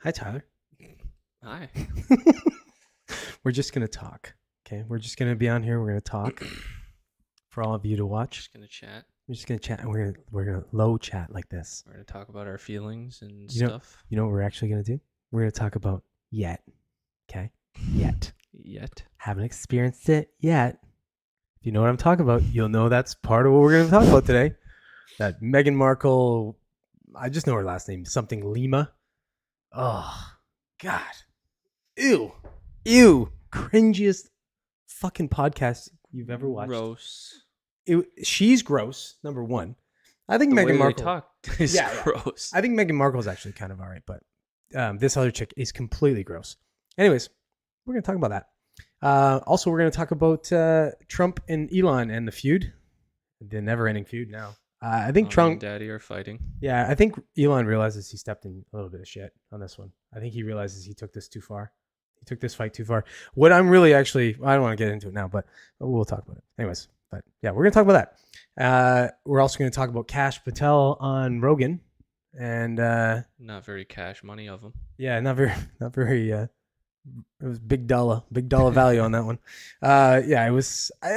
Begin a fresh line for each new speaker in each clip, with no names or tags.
Hi, Tyler.
Hi.
We're just going to talk. Okay. We're just going to be on here. We're going to talk for all of you to watch.
Just gonna chat.
We're just going to chat and we're going to low chat like this.
We're gonna talk about our feelings and
You know-
stuff.
You know what we're actually going to do? We're going to talk about yet. Okay. Yet.
Yet.
Haven't experienced it yet. If you know what I'm talking about, you'll know that's part of what we're going to talk about today. That Meghan Markle, I just know her last name, something Lima. Oh, God. Ew. Cringiest fucking podcast you've ever watched.
Gross.
She's gross, number one. I think
The
Meghan
way
Markle.
they talk is
Yeah.
gross.
I think Meghan Markle is actually kind of all right, but this other chick is completely gross. Anyways, we're going to talk about that. Also, we're going to talk about Trump and Elon and the feud, the never-ending feud now. I think
Mommy
Trump
and Daddy are fighting.
Yeah, I think Elon realizes he stepped in a little bit of shit on this one. I think he realizes he took this too far. He took this fight too far. What I'm really I don't want to get into it now, but we'll talk about it. Anyways, but yeah, we're going to talk about that. We're also going to talk about Kash Patel on Rogan. And
Not very cash money of them.
yeah, not very it was big dollar value on that one. Yeah, it was I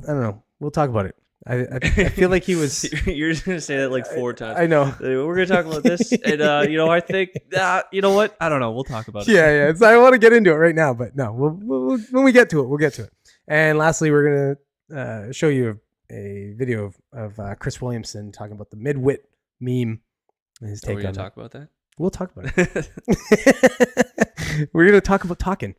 don't know. We'll talk about it. I feel like he was.
You're just gonna say that like 4 times.
I know.
We're gonna talk about this, and I think you know what? I don't know. We'll talk about it.
Yeah. I want to get into it right now, but no. We'll when we get to it, we'll get to it. And lastly, we're gonna show you a video of Chris Williamson talking about the midwit meme. And his
Are
take
we
on
gonna
that.
talk about that?
We'll talk about it. We're gonna talk about talking.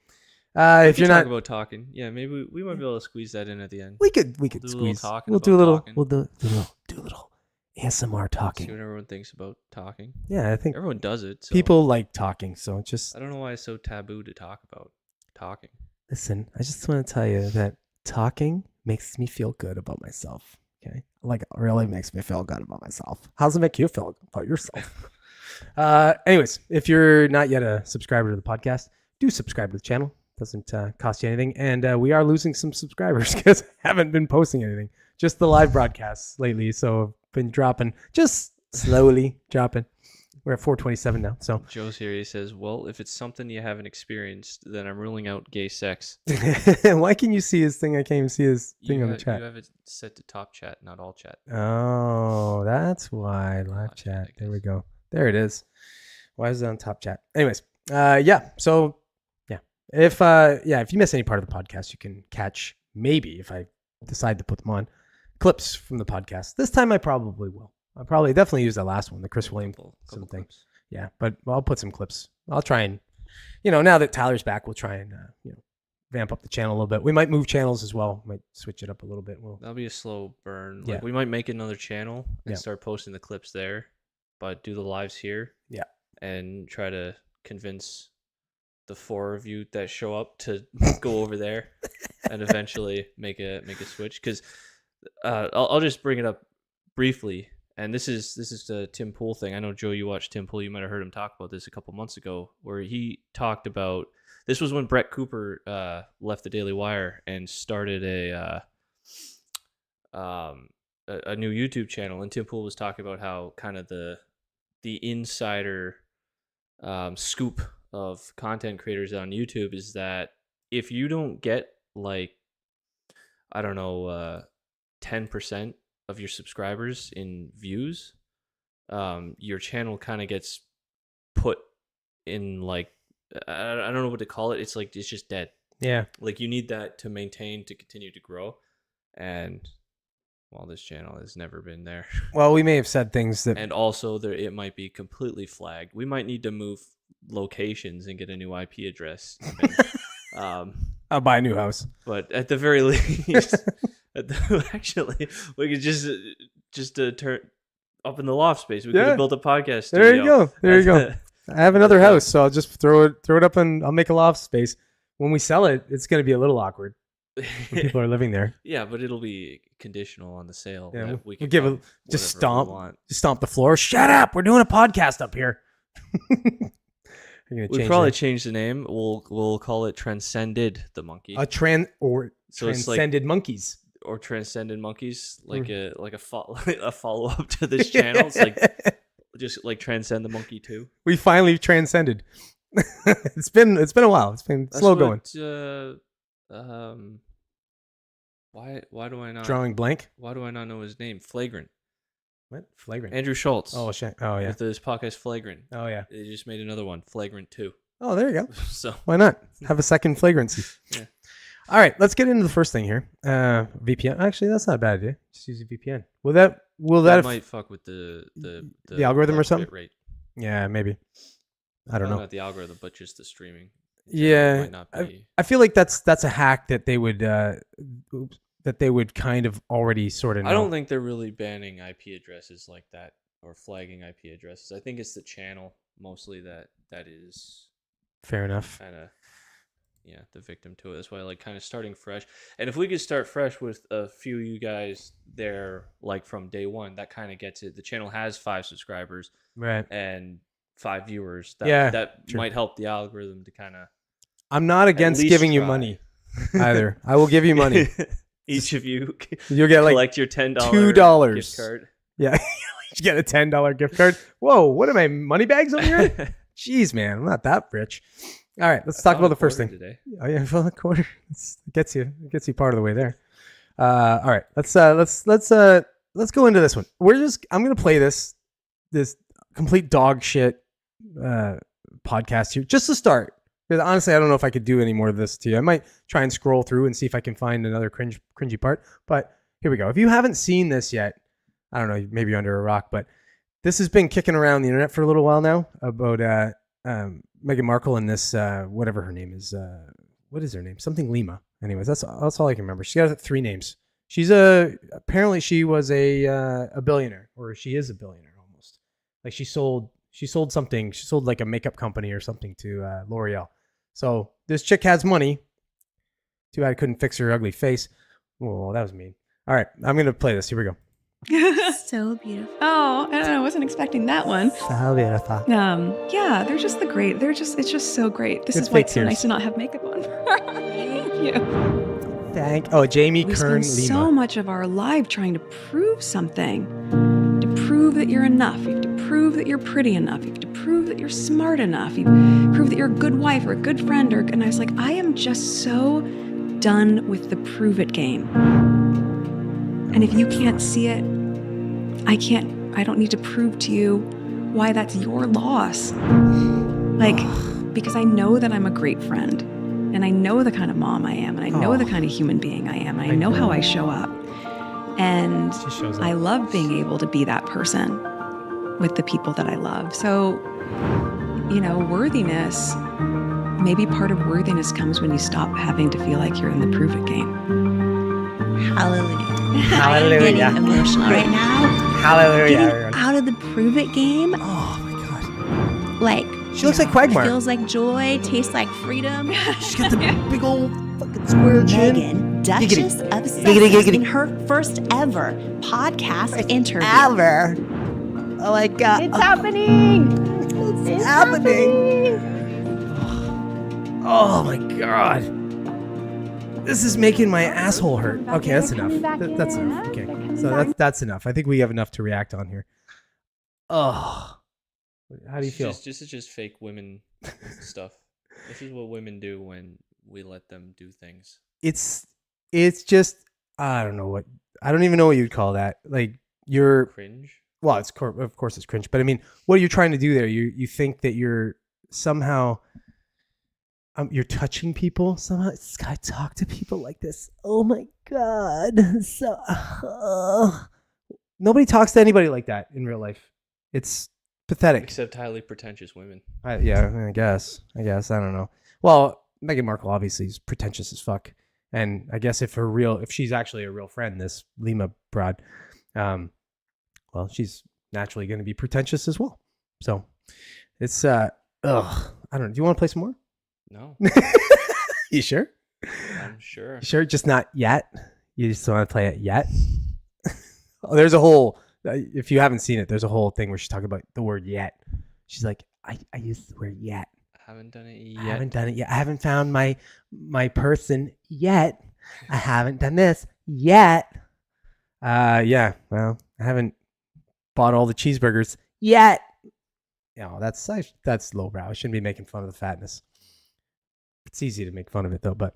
If you're not,
talk about talking, yeah, maybe we might be able to squeeze that in at the end.
we could
do a little
squeeze.
talking
We'll
about
do a little.
talking.
We'll do a little ASMR
See
talking.
what everyone thinks about talking.
Yeah, I think
Everyone does it. So
people like talking, so it's just
I don't know why it's so taboo to talk about talking.
listen. I just want to tell you that talking makes me feel good about myself. Okay, like it really makes me feel good about myself. How does it make you feel about yourself? Anyways, if you're not yet a subscriber to the podcast, do subscribe to the channel. Doesn't cost you anything, and we are losing some subscribers because I haven't been posting anything, just the live broadcasts lately. So I've been dropping, just slowly dropping. We're at 427 now. So
Joe's here. He says, "Well, if it's something you haven't experienced, then I'm ruling out gay sex."
why can you see his thing? I can't even see his thing on the chat.
You have it set to top chat, not all chat.
Oh, that's why live chat. There we go. There it is. Why is it on top chat? Anyways, yeah. So yeah, if you miss any part of the podcast, you can catch, maybe if I decide to put them on, clips from the podcast. This time I probably will. I'll probably definitely use that last one, the Chris Williamson
Couple
thing.
clips.
Yeah, but I'll put some clips. I'll try and, now that Tyler's back, we'll try and vamp up the channel a little bit. We might move channels as well. Might switch it up a little bit.
That'll be a slow burn.
Yeah.
Like we might make another channel and
Yeah.
start posting the clips there, but do the lives here.
Yeah.
And try to convince the 4 of you that show up to go over there, and eventually make a switch. Because I'll just bring it up briefly. And this is the Tim Pool thing. I know, Joe, you watched Tim Pool. You might have heard him talk about this a couple months ago, where he talked about, this was when Brett Cooper left the Daily Wire and started a new YouTube channel. And Tim Pool was talking about how kind of the insider scoop of content creators on YouTube is that if you don't get like, I don't know, 10% of your subscribers in views, your channel kind of gets put in like, I don't know what to call it. It's like, it's just dead.
Yeah.
Like you need that to maintain, to continue to grow. And well, this channel has never been there.
Well, we may have said things that.
And also it might be completely flagged. We might need to move locations and get a new IP address.
I'll buy a new house.
But at the very least, actually, we could just turn up in the loft space. We could have built a podcast studio.
There you go. I have another house, so I'll just throw it up and I'll make a loft space. When we sell it, it's going to be a little awkward when people are living there.
Yeah, but it'll be conditional on the sale.
Yeah,
that we
we'll
can
give
come
it, just
whatever
stomp the floor. Shut up! We're doing a podcast up here.
We'll probably change the name. We'll call it Transcended the Monkey.
Transcended monkeys.
Or Transcended Monkeys, like a follow up to this channel. It's like just like transcend the monkey too.
We finally transcended. It's been a while. It's been slow going.
Why do I not
Drawing blank.
Why do I not know his name? Flagrant.
What? Flagrant.
Andrew Schultz.
Oh shit. Oh yeah.
With this podcast Flagrant.
Oh yeah.
They just made another one, Flagrant 2.
Oh, there you go.
So
Why not have a second flagrancy?
Yeah.
All right, let's get into the first thing here. VPN. Actually, that's not a bad idea. Just use a VPN. Will that
might fuck with the
algorithm or something?
bit rate.
Yeah, maybe. I don't know.
Not the algorithm, but just the streaming.
Yeah,
might not be.
I feel like that's a hack that they would kind of already sort of know.
I don't think they're really banning IP addresses like that or flagging IP addresses. I think it's the channel mostly that is
fair enough.
Kind of, yeah, the victim to it. That's why I like kind of starting fresh. And if we could start fresh with a few of you guys there, like from day one, that kind of gets it. The channel has 5 subscribers,
right,
and 5 viewers. That
true.
might help the algorithm to kind of.
I'm not against giving you money either. I will give you money.
Each of you,
you'll get like
collect your $10
$2
gift card.
Yeah, you get a $10 gift card. Whoa, what am I, money bags over here? Jeez, man, I'm not that rich. All right, let's talk about the first thing
today.
Oh yeah, well, a quarter it gets you part of the way there. All right, let's go into this one. I'm gonna play this complete dog shit podcast here just to start. Because honestly, I don't know if I could do any more of this to you. I might try and scroll through and see if I can find another cringy part. But here we go. If you haven't seen this yet, I don't know, maybe you're under a rock, but this has been kicking around the internet for a little while now about Meghan Markle and this whatever her name is. What is her name? Something Lima. Anyways, that's all I can remember. She got 3 names. She's apparently she was a billionaire, or she is a billionaire almost. Like she sold something. She sold like a makeup company or something to L'Oreal. So this chick has money. Too bad I couldn't fix her ugly face. Oh, that was mean. All right, I'm gonna play this. Here we go.
So beautiful. Oh, I wasn't expecting that one.
So beautiful.
Yeah, they're just it's just so great. This
Good
is why
fake
it's so
tears.
nice to not have makeup on. Thank you.
Jamie
We
Kern
spend
Lima.
so much of our life trying to prove something. To prove that you're enough. You have to prove that you're pretty enough. You have to prove that you're smart enough. You prove that you're a good wife or a good friend. And I was like, I am just so done with the prove it game. And if you can't see it, I don't need to prove to you why that's your loss. Like, because I know that I'm a great friend, and I know the kind of mom I am, and I know the kind of human being I am, and I know how I show up. And I love being able to be that person with the people that I love. So, worthiness, maybe part of worthiness comes when you stop having to feel like you're in the prove it game.
Hallelujah.
Hallelujah.
I'm getting emotional right now.
Hallelujah.
Getting out of the prove it game.
Oh my god.
Like,
She looks like Quagmire.
feels like joy, tastes like freedom.
She's got the big old fucking square chin.
Megan, Duchess of
Giggity.
Sussex, in her first ever podcast interview.
Ever. Oh my god.
It's happening.
It's happening. Oh my god. This is making my asshole hurt. Okay, that's enough. That's enough. Okay, so that's enough. I think we have enough to react on here. Oh, how do you feel?
This is just fake women stuff. This is what women do when we let them do things.
It's just I don't even know what you'd call that. Like you're
Cringe.
Well, of course it's cringe, but I mean, what are you trying to do there? You think that you're somehow you're touching people somehow. This guy talk to people like this. Oh my god! So nobody talks to anybody like that in real life. It's pathetic.
Except highly pretentious women.
I guess. I don't know. Well, Meghan Markle obviously is pretentious as fuck, and I guess if she's actually a real friend, this Lima broad, well, she's naturally going to be pretentious as well. So it's I don't know. Do you want to play some more?
No.
You sure?
I'm sure.
You sure? Just not yet? You just don't want to play it yet? Oh, there's a whole, if you haven't seen it, there's a whole thing where she's talking about the word yet. She's like, I use the word yet.
I haven't done it yet.
I haven't done it yet. I haven't found my person yet. I haven't done this yet. Yeah, well, I haven't bought all the cheeseburgers yet. that's lowbrow. I shouldn't be making fun of the fatness. It's easy to make fun of it though. But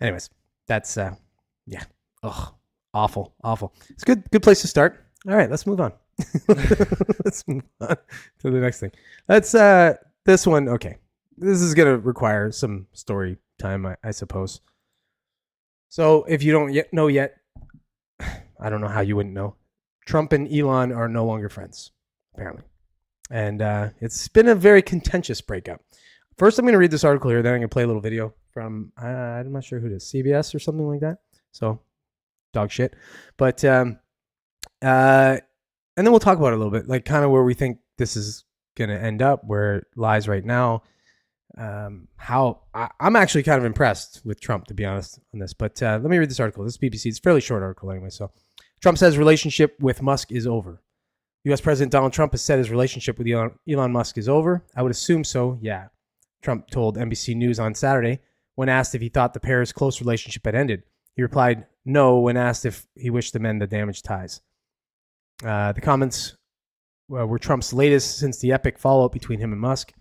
anyways, that's yeah. Ugh, awful. It's a good place to start. All right, let's move on. Let's move on to the next thing. Let's this one. Okay, this is gonna require some story time, I suppose. So if you don't know yet, I don't know how you wouldn't know. Trump and Elon are no longer friends, apparently. And it's been a very contentious breakup. First, I'm going to read this article here. Then I'm going to play a little video from, I'm not sure who it is, CBS or something like that. So, dog shit. But, and then we'll talk about it a little bit, like kind of where we think this is going to end up, where it lies right now. How I'm actually kind of impressed with Trump, to be honest, on this. But let me read this article. This is BBC. It's a fairly short article anyway. So Trump says relationship with Musk is over. U.S. President Donald Trump has said his relationship with Elon Musk is over. I would assume so, yeah. Trump told NBC News on Saturday when asked if he thought the pair's close relationship had ended. He replied no when asked if he wished to mend the damaged ties. The comments were Trump's latest since the epic follow-up between him and Musk.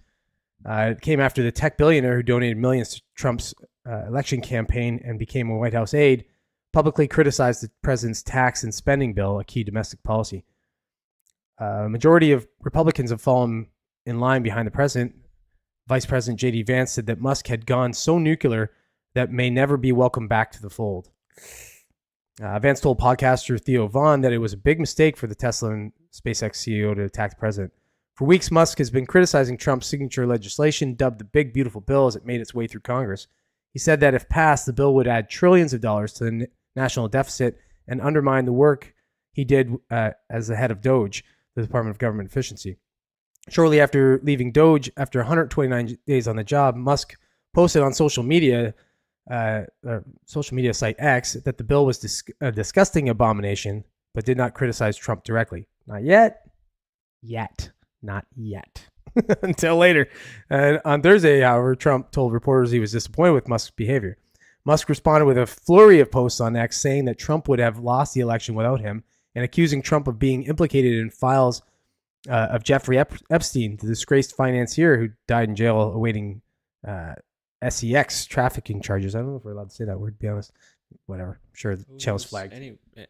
It came after the tech billionaire who donated millions to Trump's election campaign and became a White House aide publicly criticized the president's tax and spending bill, a key domestic policy. A majority of Republicans have fallen in line behind the president. Vice President J.D. Vance said that Musk had gone so nuclear that may never be welcomed back to the fold. Vance told podcaster Theo Vaughn that it was a big mistake for the Tesla and SpaceX CEO to attack the president. For weeks, Musk has been criticizing Trump's signature legislation, dubbed the Big Beautiful Bill, as it made its way through Congress. He said that if passed, the bill would add trillions of dollars to the national deficit and undermine the work he did as the head of DOGE, the Department of Government Efficiency. Shortly after leaving DOGE, after 129 days on the job, Musk posted on social media site X that the bill was a disgusting abomination, but did not criticize Trump directly. Not yet. Not yet. Until later. On Thursday, however, Trump told reporters he was disappointed with Musk's behavior. Musk responded with a flurry of posts on X saying that Trump would have lost the election without him and accusing Trump of being implicated in files of Jeffrey Epstein, the disgraced financier who died in jail awaiting SEX trafficking charges. I don't know if we're allowed to say that word, to be honest. Whatever. I'm sure the channel's flagged.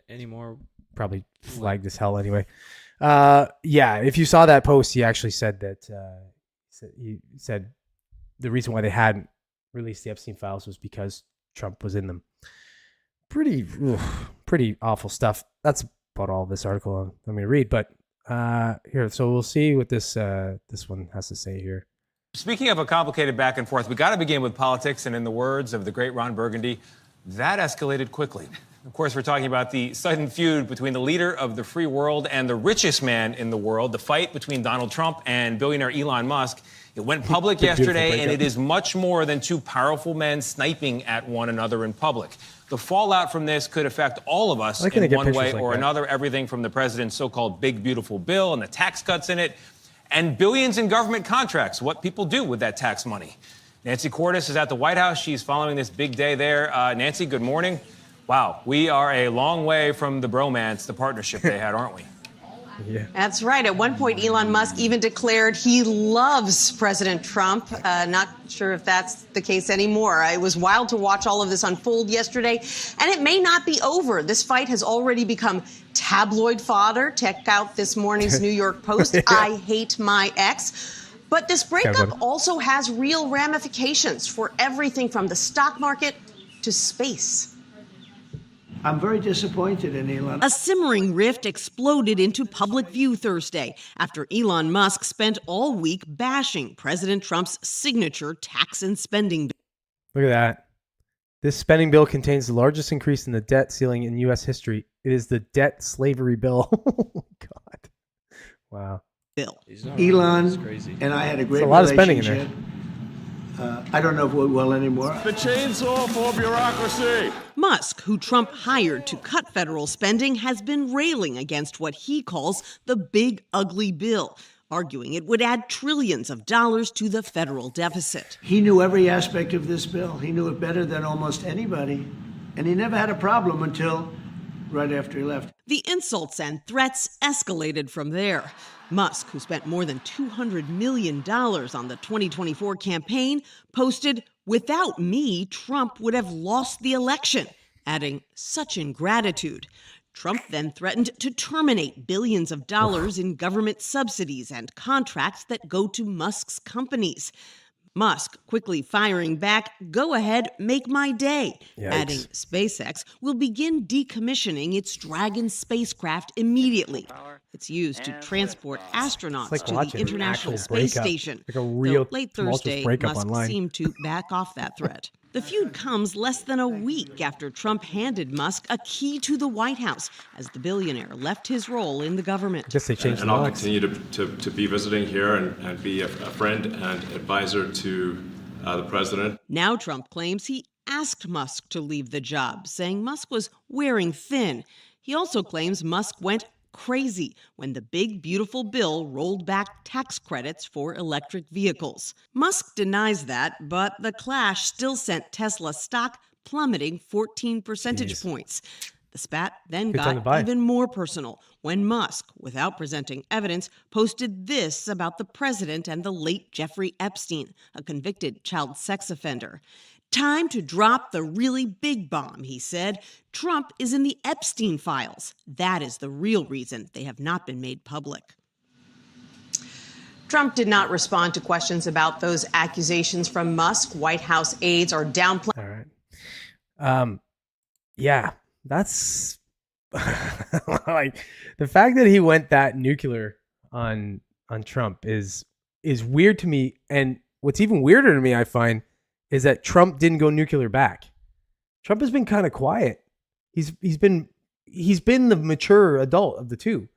Any more?
Probably flagged as hell anyway. Yeah, if you saw that post, he actually said that he said the reason why they hadn't released the Epstein files was because Trump was in them. Pretty awful stuff. That's about all this article I'm going to read. But here, so we'll see what this one has to say here.
Speaking of a complicated back and forth, we got to begin with politics, and in the words of the great Ron Burgundy, that escalated quickly. Of course, we're talking about the sudden feud between the leader of the free world and the richest man in the world, the fight between Donald Trump and billionaire Elon Musk. It went public yesterday, and it is much more than two powerful men sniping at one another in public. The fallout from this could affect all of us in one way or another, everything from the president's so-called big, beautiful bill and the tax cuts in it, and billions in government contracts, what people do with that tax money. Nancy Cordes is at the White House. She's following this big day there. Nancy, good morning. Wow, we are a long way from the bromance, the partnership they had, aren't we?
Yeah. That's right. At one point, Elon Musk even declared he loves President Trump. Not sure if that's the case anymore. It was wild to watch all of this unfold yesterday, and it may not be over. This fight has already become tabloid fodder. Check out this morning's New York Post. Yeah. I hate my ex. But this breakup also has real ramifications for everything from the stock market to space.
I'm very disappointed in Elon.
A simmering rift exploded into public view Thursday after Elon Musk spent all week bashing President Trump's signature tax and spending bill.
Look at that. This spending bill contains the largest increase in the debt ceiling in U.S. history. It is the debt slavery bill. Oh, God. Wow.
Bill.
Elon and I had a great relationship. A lot of spending in there. I don't know if we will anymore.
The chainsaw for bureaucracy.
Musk, who Trump hired to cut federal spending, has been railing against what he calls the big, ugly bill, arguing it would add trillions of dollars to the federal deficit.
He knew every aspect of this bill. He knew it better than almost anybody. And he never had a problem until right after he left.
The insults and threats escalated from there. Musk, who spent more than $200 million on the 2024 campaign, posted, "Without me, Trump would have lost the election," adding, "Such ingratitude." Trump then threatened to terminate billions of dollars in government subsidies and contracts that go to Musk's companies. Musk quickly firing back, "Go ahead, make my day," adding SpaceX will begin decommissioning its Dragon spacecraft immediately. It's used to transport astronauts to the International Space Station.
Like a real
Late
tumultuous
Thursday,
breakup
Musk
online.
seemed to back off that threat. The feud comes less than a week after Trump handed Musk a key to the White House as the billionaire left his role in the government.
I guess they changed
And
the
I'll
locks.
continue to be visiting here and be a friend and advisor to the president.
Now Trump claims he asked Musk to leave the job, saying Musk was wearing thin. He also claims Musk went crazy when the big, beautiful bill rolled back tax credits for electric vehicles. Musk denies that, but the clash still sent Tesla stock plummeting 14 percentage points. The spat then
Good time to
got
buy.
even more personal when Musk, without presenting evidence, posted this about the president and the late Jeffrey Epstein, a convicted child sex offender. "Time to drop the really big bomb," he said. "Trump is in the Epstein files. That is the real reason they have not been made public."
Trump did not respond to questions about those accusations from Musk. White House aides are downplaying.
All right. Yeah, that's like the fact that he went that nuclear on Trump is weird to me. And what's even weirder to me, I find, is that Trump didn't go nuclear back. Trump has been kind of quiet. He's been the mature adult of the two.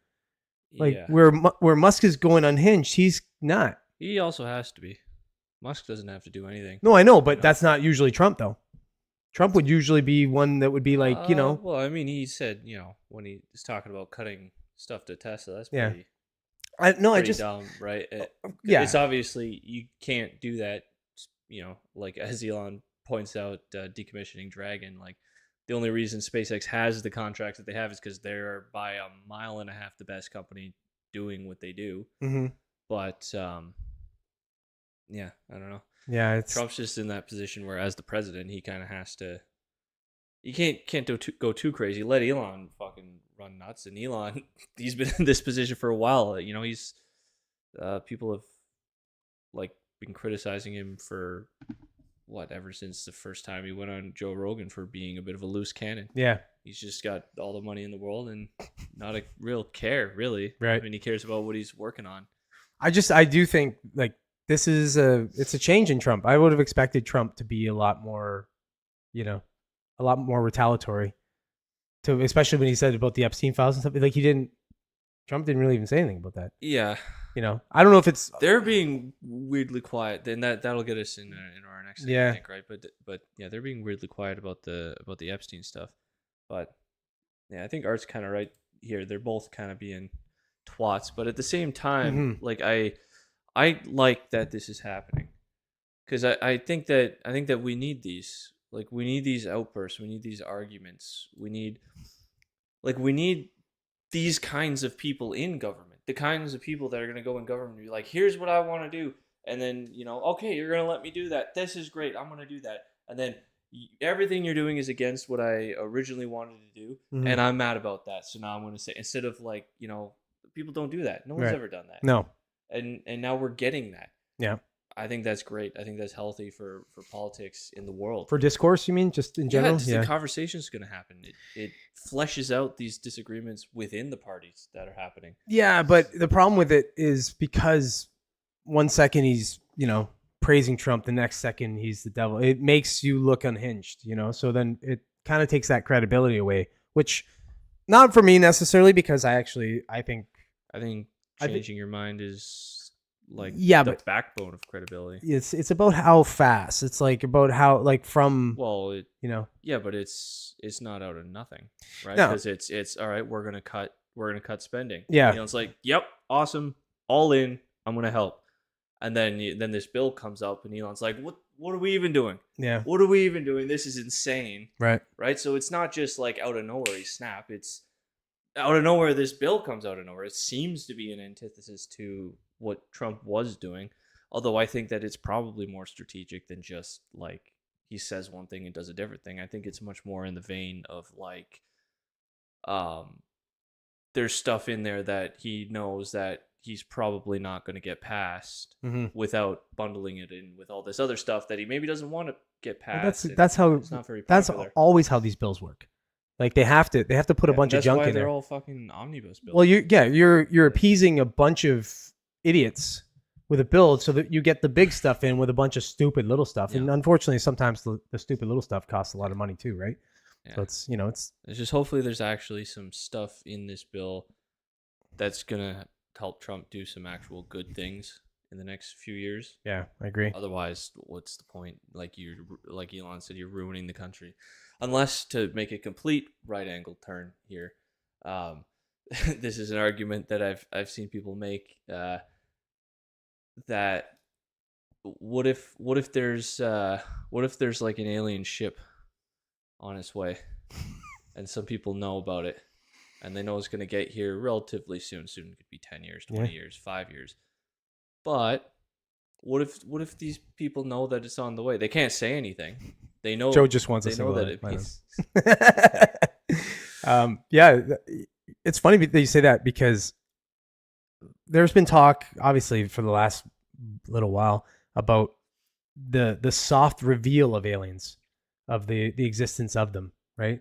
Like where Musk is going unhinged, he's not.
He also has to be. Musk doesn't have to do anything.
No, I know, but that's not usually Trump though. Trump would usually be one that would be like,
Well, I mean, he said, when he was talking about cutting stuff to Tesla, that's pretty, pretty dumb, right? It's obviously you can't do that. Like as Elon points out, decommissioning Dragon, like the only reason SpaceX has the contracts that they have is because they're by a mile and a half the best company doing what they do.
Mm-hmm.
But I don't know.
Yeah,
Trump's just in that position where, as the president, he kind of has to. You can't go too crazy. Let Elon fucking run nuts. And Elon, he's been in this position for a while. He's people have been criticizing him for ever since the first time he went on Joe Rogan for being a bit of a loose cannon.
Yeah,
he's just got all the money in the world and not a real care, really.
Right.
I mean, he cares about what he's working on.
I do think this is it's a change in Trump. I would have expected Trump to be a lot more retaliatory, especially when he said about the Epstein files and stuff. Like Trump didn't really even say anything about that.
Yeah.
I don't know if it's
they're being weirdly quiet. Then that'll get us in our next thing, I think, right? But yeah, they're being weirdly quiet about the Epstein stuff. But yeah, I think Art's kind of right here. They're both kind of being twats, but at the same time, I like that this is happening because I think that we need these. We need these outbursts. We need these arguments. We need these kinds of people in government. The kinds of people that are going to go in government and be like, here's what I want to do. And then, okay, you're going to let me do that. This is great. I'm going to do that. And then everything you're doing is against what I originally wanted to do. Mm-hmm. And I'm mad about that. So now I'm going to say, instead of people don't do that. No one's ever done that.
No.
And now we're getting that.
Yeah.
I think that's great. I think that's healthy for politics in the world.
For discourse, you mean, just in general?
Yeah, the conversation is going to happen. It fleshes out these disagreements within the parties that are happening.
Yeah, but the problem with it is because one second he's, praising Trump, the next second he's the devil. It makes you look unhinged, So then it kind of takes that credibility away, which not for me necessarily, because I think
changing your mind is the backbone of credibility.
It's about how fast. It's about how
yeah, but it's not out of nothing, right?
No.
Because it's all right. We're gonna cut spending.
Yeah,
it's yep, awesome, all in. I'm gonna help, and then this bill comes up, and Elon's like, what are we even doing?
Yeah.
What are we even doing? This is insane.
Right.
Right? So it's not just like out of nowhere he snap. It's out of nowhere this bill comes out of nowhere. It seems to be an antithesis to what Trump was doing. Although I think that it's probably more strategic than just like he says one thing and does a different thing. I think it's much more in the vein of like there's stuff in there that he knows that he's probably not going to get passed without bundling it in with all this other stuff that he maybe doesn't want to get passed.
Well, that's how
it's not very
that's
popular.
always how these bills work. Like they have to put a bunch of junk in there.
They're all fucking omnibus bills.
Well, you're appeasing a bunch of idiots with a bill so that you get the big stuff in with a bunch of stupid little stuff.
Yeah.
And unfortunately, sometimes the stupid little stuff costs a lot of money too, right?
Yeah.
So it's
just hopefully there's actually some stuff in this bill that's gonna help Trump do some actual good things in the next few years.
Yeah, I agree.
Otherwise, what's the point? Like Elon said, you're ruining the country. Unless to make a complete right angle turn here. This is an argument that I've seen people make that what if there's like an alien ship on its way and some people know about it and they know it's going to get here relatively soon. It could be 10 years, 20 years, 5 years. But what if these people know that it's on the way? They can't say anything. They know.
Joe just wants to
know that it means.
Yeah, it's funny that you say that because there's been talk, obviously, for the last little while about the soft reveal of aliens, of the existence of them, right?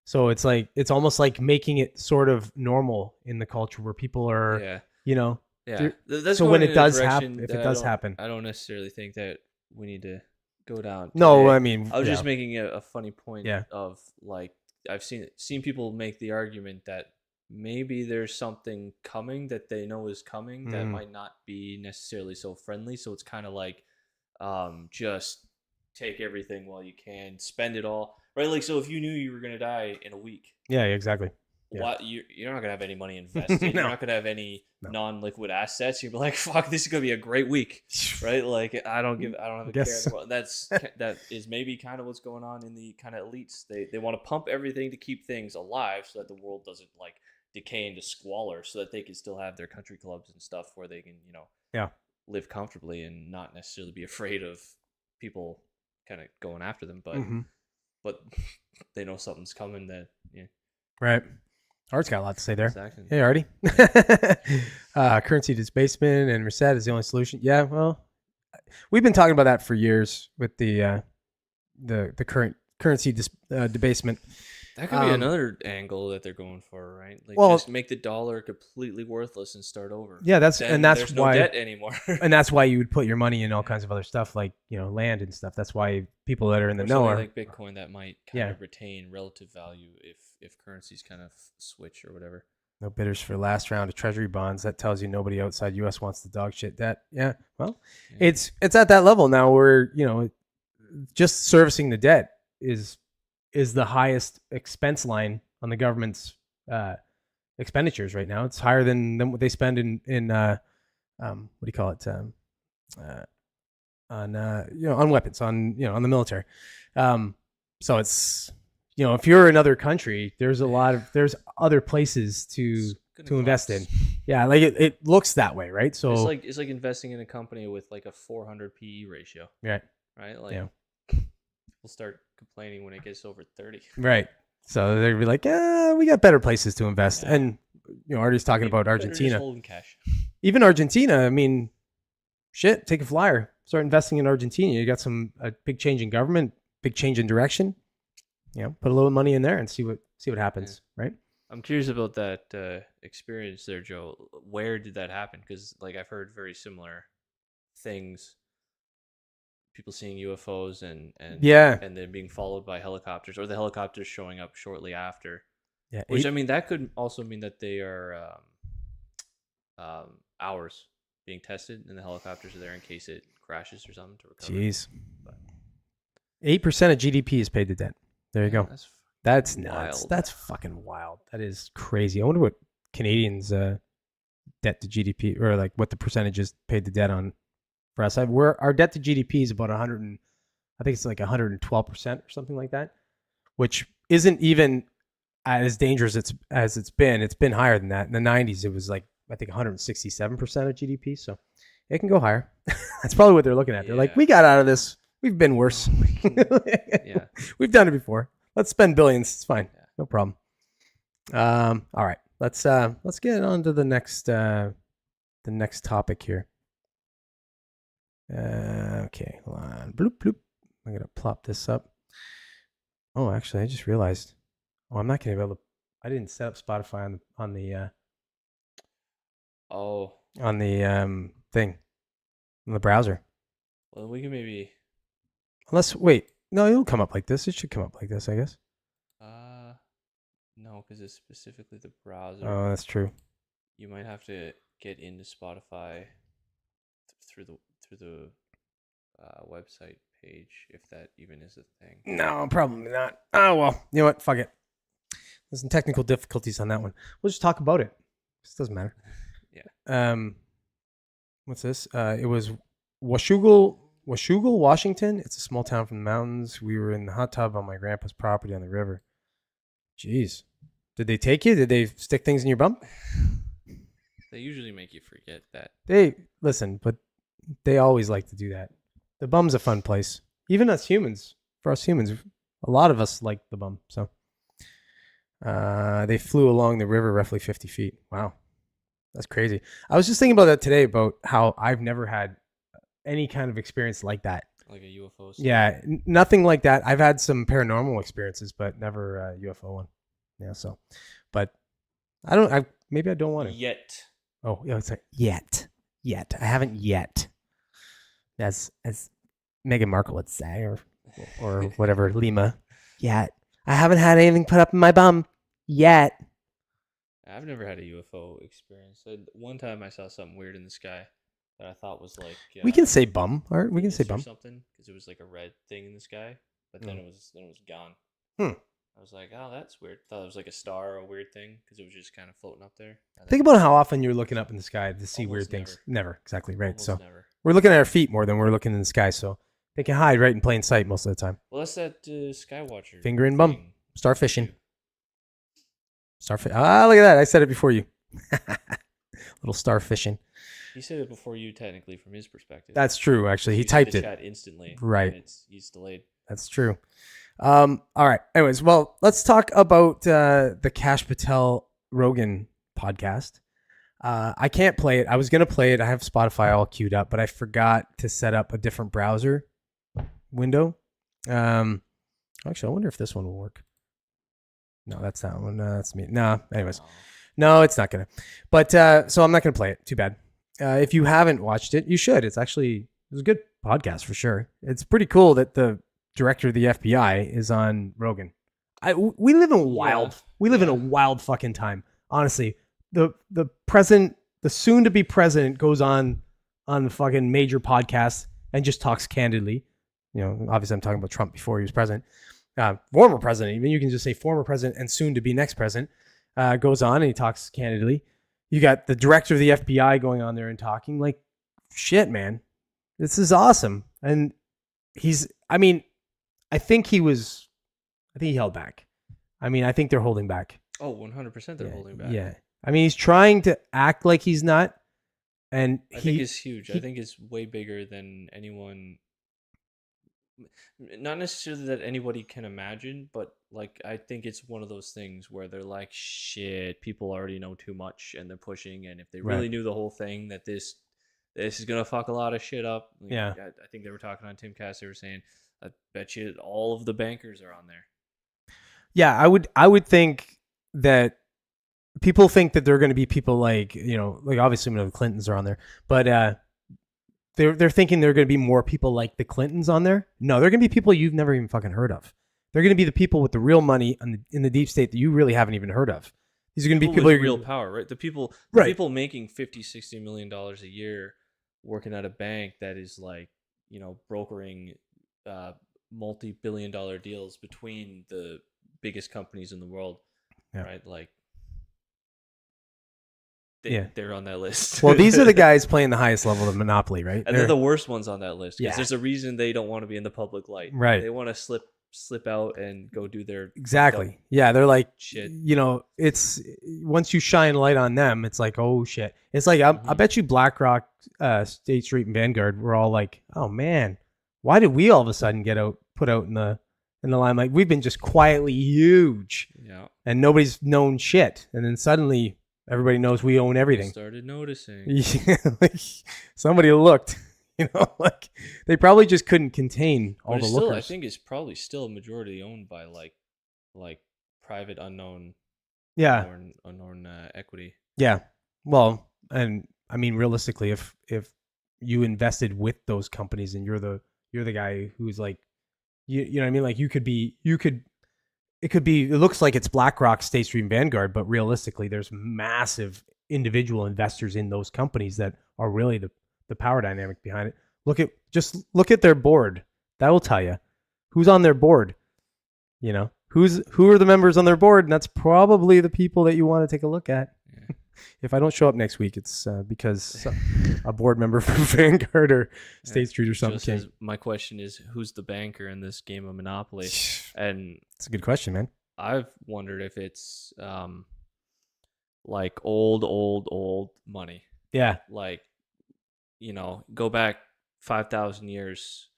So it's almost like making it sort of normal in the culture where people are,
Yeah. That's
so
going
when
in
it
a
does
direction
happen, if
that
it does happen,
I don't necessarily think that we need to go down.
No,
today.
I mean,
I was just making a funny point
Yeah.
of like I've seen people make the argument that maybe there's something coming that they know is coming that might not be necessarily so friendly. So it's kind of like just take everything while you can, spend it all, right? Like, so if you knew you were gonna die in a week,
yeah, exactly.
what you're not gonna have any money invested.
No.
You're not gonna have any non-liquid assets. You'd be like, "Fuck, this is gonna be a great week," right? Like, I don't have a care.
so.
That is maybe kind of what's going on in the kind of elites. They want to pump everything to keep things alive, so that the world doesn't like decay into squalor, so that they can still have their country clubs and stuff where they can live comfortably and not necessarily be afraid of people kind of going after them. But they know something's coming.
Right. Art's got a lot to say there.
Exactly.
Hey, Artie. Currency displacement and reset is the only solution. Yeah, well, we've been talking about that for years with the current currency debasement.
That could be another angle that they're going for, right? Like, just make the dollar completely worthless and start over.
Yeah, that's
there's
why
no debt anymore.
And that's why you would put your money in all kinds of other stuff, like land and stuff. That's why people that are in the know are
like Bitcoin that might kind of retain relative value if currencies kind of switch or whatever.
No bidders for last round of treasury bonds. That tells you nobody outside U.S. wants the dog shit debt. Yeah, well, it's at that level now where just servicing the debt is the highest expense line on the government's expenditures right now. It's higher than what they spend in what do you call it, on weapons, on the military. So it's if you're another country, there's other places to invest in. Yeah, like it looks that way, right? So
it's like investing in a company with like a 400 PE ratio.
Right.
Like people start complaining when it gets over 30.
Right. So they'd be like, we got better places to invest. Yeah. And Artie's talking about Argentina.
Just holding cash.
Even Argentina, I mean, shit, take a flyer. Start investing in Argentina. You got a big change in government, big change in direction. Put a little money in there and see what happens, right?
I'm curious about that experience there, Joe. Where did that happen? Because I've heard very similar things. People seeing UFOs and then being followed by helicopters, or the helicopters showing up shortly after. Yeah, which I mean that could also mean that they are hours being tested, and the helicopters are there in case it crashes or something to recover.
Jeez, 8% of GDP is paid to debt. There you go. That's nuts. Wild. That's fucking wild. That is crazy. I wonder what Canadians' debt to GDP, or what the percentage is paid to debt on. For us, our debt to GDP is about 130%. I think it's like 112% or something like that, which isn't even as dangerous as it's been. It's been higher than that. In the 90s, it was like, I think 167% of GDP. So it can go higher. That's probably what they're looking at. They're like, we got out of this. We've been worse.
Yeah.
We've done it before. Let's spend billions. It's fine.
Yeah.
No problem. All right. Let's get on to the next topic here. Okay, hold on. Bloop bloop. I'm gonna plop this up. Oh, actually, I just realized. Oh, I'm not gonna be able to. I didn't set up Spotify on the thing on the browser.
Well, we can maybe.
Unless wait, no, it'll come up like this. It should come up like this, I guess.
No, because it's specifically the browser.
Oh, that's true.
You might have to get into Spotify through the website page, if that even is a thing.
No, probably not. Oh well, you know what? Fuck it. There's some technical difficulties on that one. We'll just talk about it. This doesn't matter.
Yeah.
What's this? It was Washougal, Washington. It's a small town from the mountains. We were in the hot tub on my grandpa's property on the river. Jeez. Did they take you? Did they stick things in your bum?
They usually make you forget that.
But they always like to do that. The bum's a fun place. Even us humans, for us humans, a lot of us like the bum. So they flew along the river roughly 50 feet. Wow. That's crazy. I was just thinking about that today, about how I've never had any kind of experience like that.
Like a UFO?
Yeah, nothing like that. I've had some paranormal experiences, but never a UFO one. Yeah, so. But maybe I don't want to.
Yet.
Oh, yeah, it's like yet. I haven't yet. As Meghan Markle would say, or whatever, Lima. Yet. I haven't had anything put up in my bum yet.
I've never had a UFO experience. One time I saw something weird in the sky that I thought was like...
we can say bum, all right? We can say bum.
Something, because it was like a red thing in the sky, but then it was gone. I was like, oh, that's weird. Thought it was like a star or a weird thing, because it was just kind of floating up there.
Think about how often you're looking up in the sky to see weird things. Never, exactly, right. So we're looking at our feet more than we're looking in the sky, so they can hide right in plain sight most of the time.
Well, that's that Skywatcher.
Finger in bum. Starfishing. Starfish. Ah, look at that. I said it before you. Little starfishing.
He said it before you, technically, from his perspective.
That's true, actually. He typed it.
Chat instantly.
Right.
He's delayed.
That's true. All right. Anyways, well, let's talk about the Kash Patel Rogan podcast. I can't play it. I was going to play it. I have Spotify all queued up, but I forgot to set up a different browser window. Actually, I wonder if this one will work. No, that's that one. That's me. No, anyways. No, it's not going to. But so I'm not going to play it. Too bad. If you haven't watched it, you should. It's a good podcast for sure. It's pretty cool that the director of the FBI is on Rogan. We live in a wild fucking time. Honestly, the president, the soon to be president, goes on the fucking major podcast and just talks candidly. You know, obviously I'm talking about Trump before he was president. Former president, even you can just say former president and soon to be next president, goes on and he talks candidly. You got the director of the FBI going on there and talking like, shit, man, this is awesome. And I think he held back. I think they're holding back.
Oh, 100% they're holding back.
Yeah. He's trying to act like he's not. And
I think it's huge. I think it's way bigger than anyone. Not necessarily that anybody can imagine, but like I think it's one of those things where they're like, shit, people already know too much and they're pushing, and if they really knew the whole thing, that this is gonna fuck a lot of shit up. Like,
yeah.
I think they were talking on Tim Cass, they were saying, I bet you all of the bankers are on there.
Yeah, I would think that people think that they're going to be people like, you know, like obviously the Clintons are on there, but they're thinking they're going to be more people like the Clintons on there. No, they're going to be people you've never even fucking heard of. They're going to be the people with the real money in the deep state that you really haven't even heard of. These are going to be people
with real power, right? The people making $50-60 million a year working at a bank that is like, you know, brokering multi-billion-dollar deals between the biggest companies in the world, right? Like, they're on that list.
Well, these are the guys playing the highest level of Monopoly, right?
And they're the worst ones on that list because
Yeah.
there's a reason they don't want to be in the public light.
Right.
They want to slip out and go do their
Exactly. Yeah, they're like,
shit.
It's once you shine light on them, it's like, oh shit. It's like I bet you BlackRock, State Street, and Vanguard were all like, oh man, why did we all of a sudden put out in the limelight? We've been just quietly huge, and nobody's known shit, and then suddenly everybody knows we own everything.
Started noticing.
Yeah, like somebody looked. Like they probably just couldn't contain all the lookers.
I think it's probably still a majority owned by like private unknown equity.
Yeah. Well, and I mean realistically, if you invested with those companies and you're the guy who's like, you know what I mean? Like it looks like it's BlackRock, State Street, and Vanguard, but realistically there's massive individual investors in those companies that are really the power dynamic behind it. Look at their board. That will tell you who's on their board. Who are the members on their board, and that's probably the people that you want to take a look at. Yeah. If I don't show up next week, it's because a board member from Vanguard or State Street or something.
My question is, who's the banker in this game of Monopoly? And
it's a good question, man.
I've wondered if it's like old money.
Yeah.
Like, go back 5,000 years,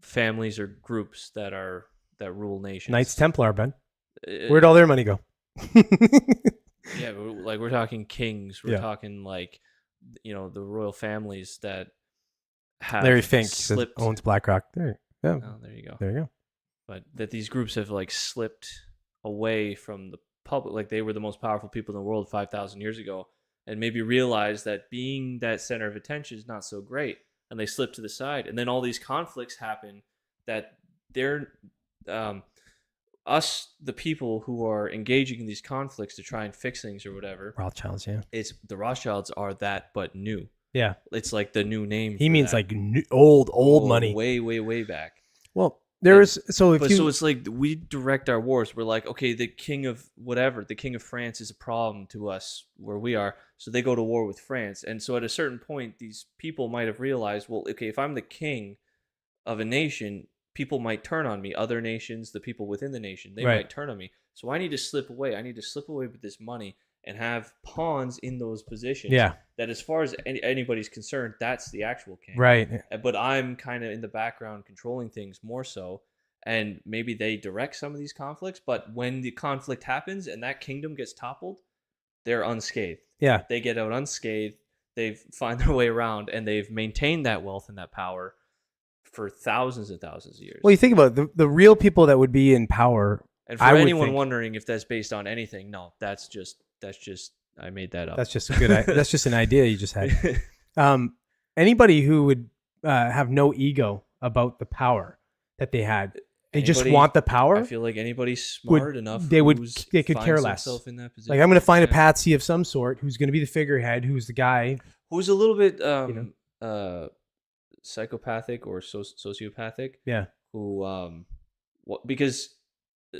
families or groups that rule nations.
Knights Templar, Ben. Where'd all their money go?
Yeah, like we're talking kings. We're talking like, the royal families that have
Larry Fink
slipped.
owns BlackRock. There you go.
Oh, there you go.
There you go.
But that these groups have like slipped away from the public, like they were the most powerful people in the world 5,000 years ago, and maybe realized that being that center of attention is not so great, and they slip to the side, and then all these conflicts happen that they're us, the people who are engaging in these conflicts to try and fix things or whatever.
Rothschilds, yeah.
It's the Rothschilds are that, but new.
Yeah.
It's like the new name.
He means like old money.
Way back.
Well, so
it's like we direct our wars. We're like, okay, the king of whatever, the king of France is a problem to us where we are. So they go to war with France. And so at a certain point, these people might have realized, well, okay, if I'm the king of a nation, people might turn on me. Other nations, the people within the nation, they might turn on me. So I need to slip away. I need to slip away with this money and have pawns in those positions.
Yeah.
That as far as anybody's concerned, that's the actual king.
Right.
But I'm kind of in the background controlling things more so. And maybe they direct some of these conflicts. But when the conflict happens and that kingdom gets toppled, they're unscathed.
Yeah.
They get out unscathed. They find their way around, and they've maintained that wealth and that power for thousands and thousands of years.
Well, you think about the real people that would be in power.
And for anyone wondering if that's based on anything, no, that's just I made that up.
That's just that's just an idea you just had. Anybody who would have no ego about the power that they had, they just want the power.
I feel like anybody smart enough,
they could care less.
In that position.
Like I'm going to find a patsy of some sort who's going to be the figurehead, who's the guy
who's a little bit psychopathic or sociopathic.
Yeah.
Who because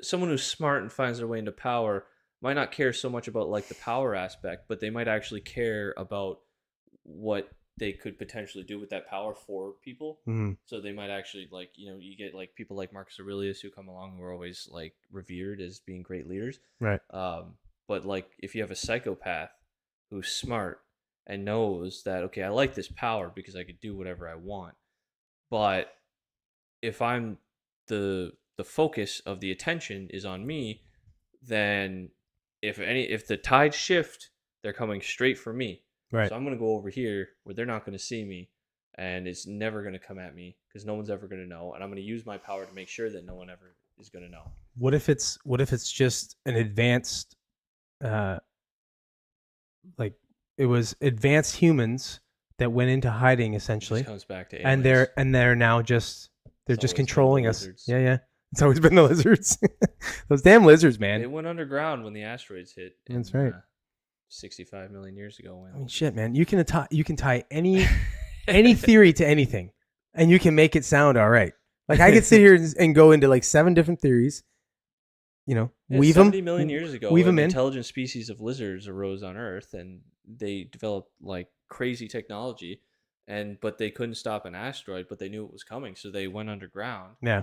someone who's smart and finds their way into power might not care so much about like the power aspect, but they might actually care about what they could potentially do with that power for people.
Mm-hmm.
So they might actually like, you get like people like Marcus Aurelius who come along who are always like revered as being great leaders.
Right.
But like if you have a psychopath who's smart and knows that, okay, I like this power because I could do whatever I want. But if I'm the focus of the attention is on me, then if the tides shift, they're coming straight for me.
Right.
So I'm going to go over here where they're not going to see me, and it's never going to come at me because no one's ever going to know, and I'm going to use my power to make sure that no one ever is going to know.
What if it's just an advanced like it was advanced humans that went into hiding essentially.
It just comes back to aliens.
and they're now they're just controlling us. Yeah. It's always been the lizards. Those damn lizards, man.
They went underground when the asteroids hit.
That's right.
65 million years ago.
I mean, shit, man. You can tie any theory to anything, and you can make it sound all right. Like I could sit here and go into like 7 different theories. weave
70 million years ago,
weave
an
them in.
intelligent species of lizards arose on Earth, and they developed like crazy technology, but they couldn't stop an asteroid, but they knew it was coming, so they went underground.
Yeah.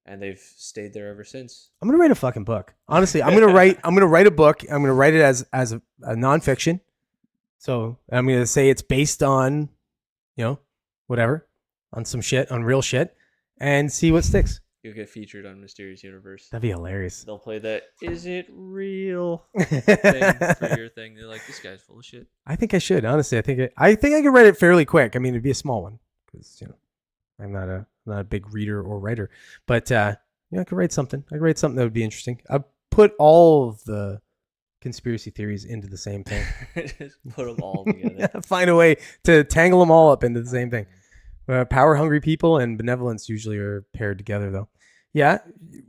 And they've stayed there ever since.
I'm gonna write a fucking book. Honestly, I'm gonna write a book. I'm gonna write it as a nonfiction. So I'm gonna say it's based on, whatever, on some shit, on real shit, and see what sticks.
You'll get featured on Mysterious Universe.
That'd be hilarious.
They'll play that "Is it real?" thing for your thing. They're like, this guy's full of shit.
I think I should. Honestly, I think I could write it fairly quick. I mean, it'd be a small one because I'm not a big reader or writer, but I could write something. I could write something that would be interesting. I'd put all of the conspiracy theories into the same thing.
Just put them all together.
Find a way to tangle them all up into the same thing. Power hungry people and benevolence usually are paired together, though. Yeah,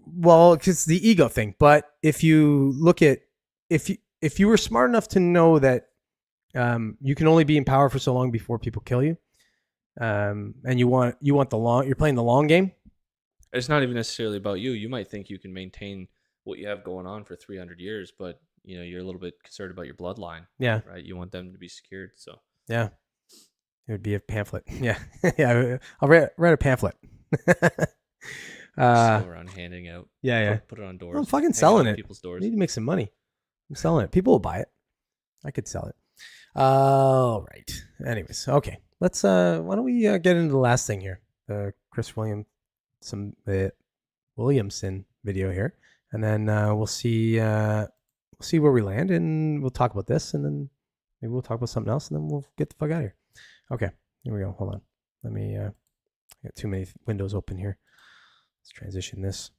well, it's the ego thing. But if you look at if you were smart enough to know that you can only be in power for so long before people kill you. And you're playing the long game.
It's not even necessarily about you. You might think you can maintain what you have going on for 300 years, but you're a little bit concerned about your bloodline.
Yeah.
Right. You want them to be secured. So
yeah, it would be a pamphlet. Yeah. Yeah. I'll write a pamphlet.
Go around handing out.
Yeah.
Put it on doors.
I'm fucking selling it.
People's doors.
I need to make some money. I'm selling it. People will buy it. I could sell it. All right. Anyways, okay. Let's why don't we get into the last thing here? The Chris Williamson video here, and then we'll see where we land, and we'll talk about this, and then maybe we'll talk about something else, and then we'll get the fuck out of here. Okay, here we go. Hold on. Let me. I got too many windows open here. Let's transition this.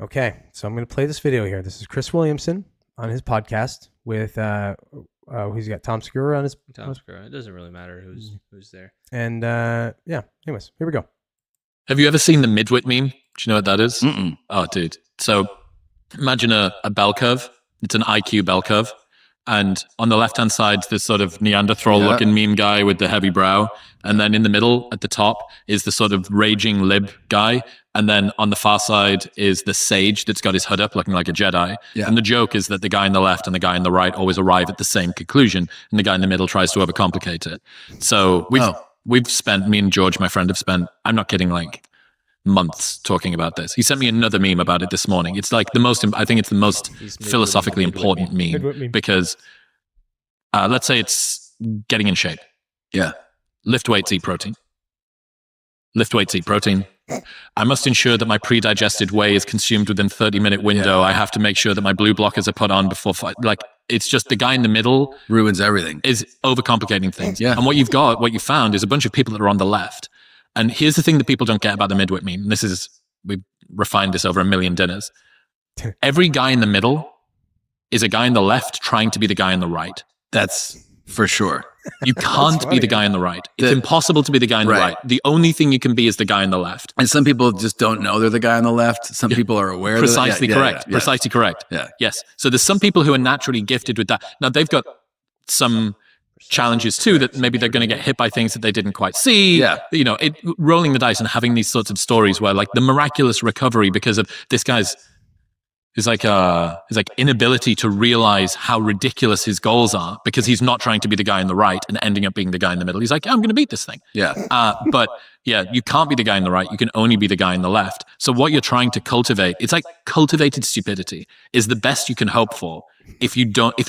Okay, so I'm going to play this video here. This is Chris Williamson on his podcast with he's got Tom Segura on his.
Tom Segura. It doesn't really matter who's there.
And yeah. Anyways, here we go.
Have you ever seen the midwit meme? Do you know what that is? Mm-mm. Oh, dude. So imagine a bell curve. It's an IQ bell curve. And on the left-hand side, this sort of Neanderthal-looking meme guy with the heavy brow. And then in the middle, at the top, is the sort of raging lib guy. And then on the far side is the sage that's got his hood up, looking like a Jedi. Yeah. And the joke is that the guy on the left and the guy on the right always arrive at the same conclusion. And the guy in the middle tries to overcomplicate it. So we've spent, me and George, my friend, have spent, I'm not kidding, like months talking about this. He sent me another meme about it this morning. It's like I think it's the most philosophically important meme because let's say it's getting in shape. Yeah. Lift weights, eat protein. Lift weights, eat protein. I must ensure that my pre-digested whey is consumed within 30-minute window. Yeah. I have to make sure that my blue blockers are put on before like it's just the guy in the middle
ruins everything.
Is overcomplicating things. Yeah. And what you found is a bunch of people that are on the left. And here's the thing that people don't get about the midwit meme. We've refined this over 1 million dinners. Every guy in the middle is a guy on the left trying to be the guy on the right.
That's for sure.
You can't be the guy on the right. It's impossible to be the guy on the right. The only thing you can be is the guy on the left.
And some people just don't know they're the guy on the left. Some people are aware.
Precisely correct. Precisely correct.
Yeah.
Yes. So there's some people who are naturally gifted with that. Now they've got some challenges too, that maybe they're going to get hit by things that they didn't quite see.
Yeah.
Rolling the dice and having these sorts of stories where like the miraculous recovery because of this guy's his inability to realize how ridiculous his goals are because he's not trying to be the guy on the right and ending up being the guy in the middle. He's like, I'm going to beat this thing.
Yeah.
But yeah, you can't be the guy on the right. You can only be the guy on the left. So what you're trying to cultivate, it's like cultivated stupidity is the best you can hope for. If you're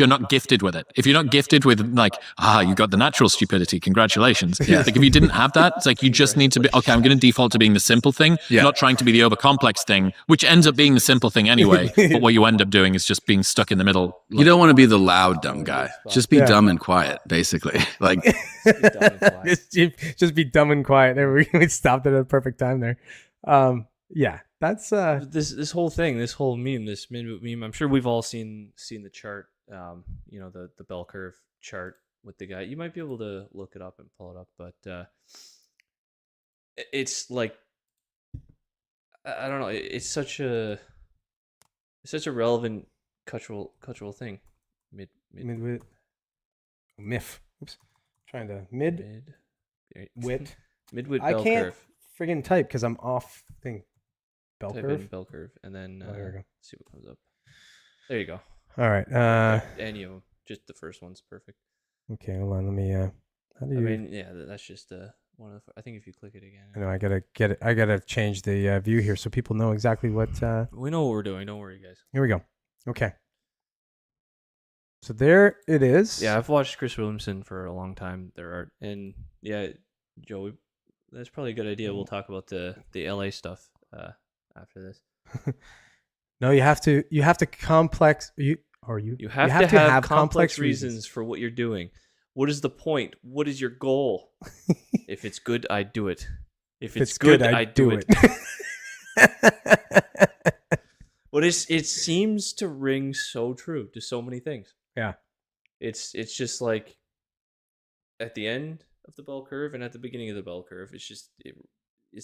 not gifted with it, if you're not gifted with like, you got the natural stupidity, congratulations. Yeah. Like if you didn't have that, it's like, you just need to be, okay, I'm going to default to being the simple thing, not trying to be the overcomplex thing, which ends up being the simple thing anyway. But what you end up doing is just being stuck in the middle.
You don't want to be the loud, dumb guy. Just be dumb and quiet, basically. Like,
just be dumb and quiet. There we stopped at a perfect time there. Yeah. That's
this whole thing, this whole meme, this meme. I'm sure we've all seen the chart, the bell curve chart with the guy. You might be able to look it up and pull it up, but it's like I don't know. It's such a relevant cultural thing.
Midwit. Myth. Oops. Trying to wit.
Midwit
I
bell
can't
curve.
friggin' type because I'm off thing. bell
type
curve.
in bell curve, and then
there we go.
see what comes up. There you go.
All right.
And just the first one's perfect.
Okay, hold on. Let me. How do you?
I mean, yeah, that's just one of the. I think if you click it again.
I know. I gotta get it. I gotta change the view here so people know exactly what.
We know what we're doing. Don't worry, guys.
Here we go. Okay. So there it is.
Yeah, I've watched Chris Williamson for a long time. And yeah, Joe, that's probably a good idea. We'll talk about the LA stuff after this.
No, you have to complex. You have to have complex
reasons for what you're doing. What is the point? What is your goal? If it's good, I do it. If it's good, I do it. But it seems to ring so true to so many things.
Yeah.
It's just like at the end of the bell curve and at the beginning of the bell curve, it's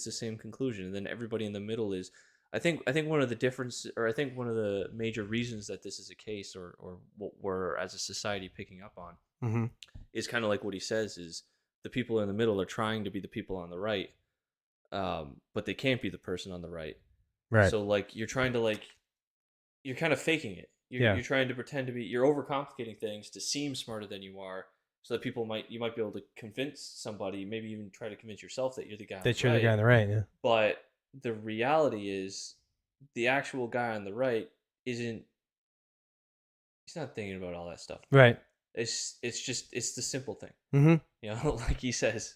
the same conclusion. And then everybody in the middle is, I think one of the difference, or I think one of the major reasons that this is a case, or what we're as a society picking up on, is kind of like what he says is the people in the middle are trying to be the people on the right, but they can't be the person on the right.
Right.
So like you're trying to you're kind of faking it. You're trying to pretend to be. You're overcomplicating things to seem smarter than you are, so that you might be able to convince somebody, maybe even try to convince yourself that you're the guy.
That you're the guy on the right. Yeah.
But the reality is, the actual guy on the right isn't. He's not thinking about all that stuff.
Right.
It's the simple thing.
Mm-hmm.
You know, like he says,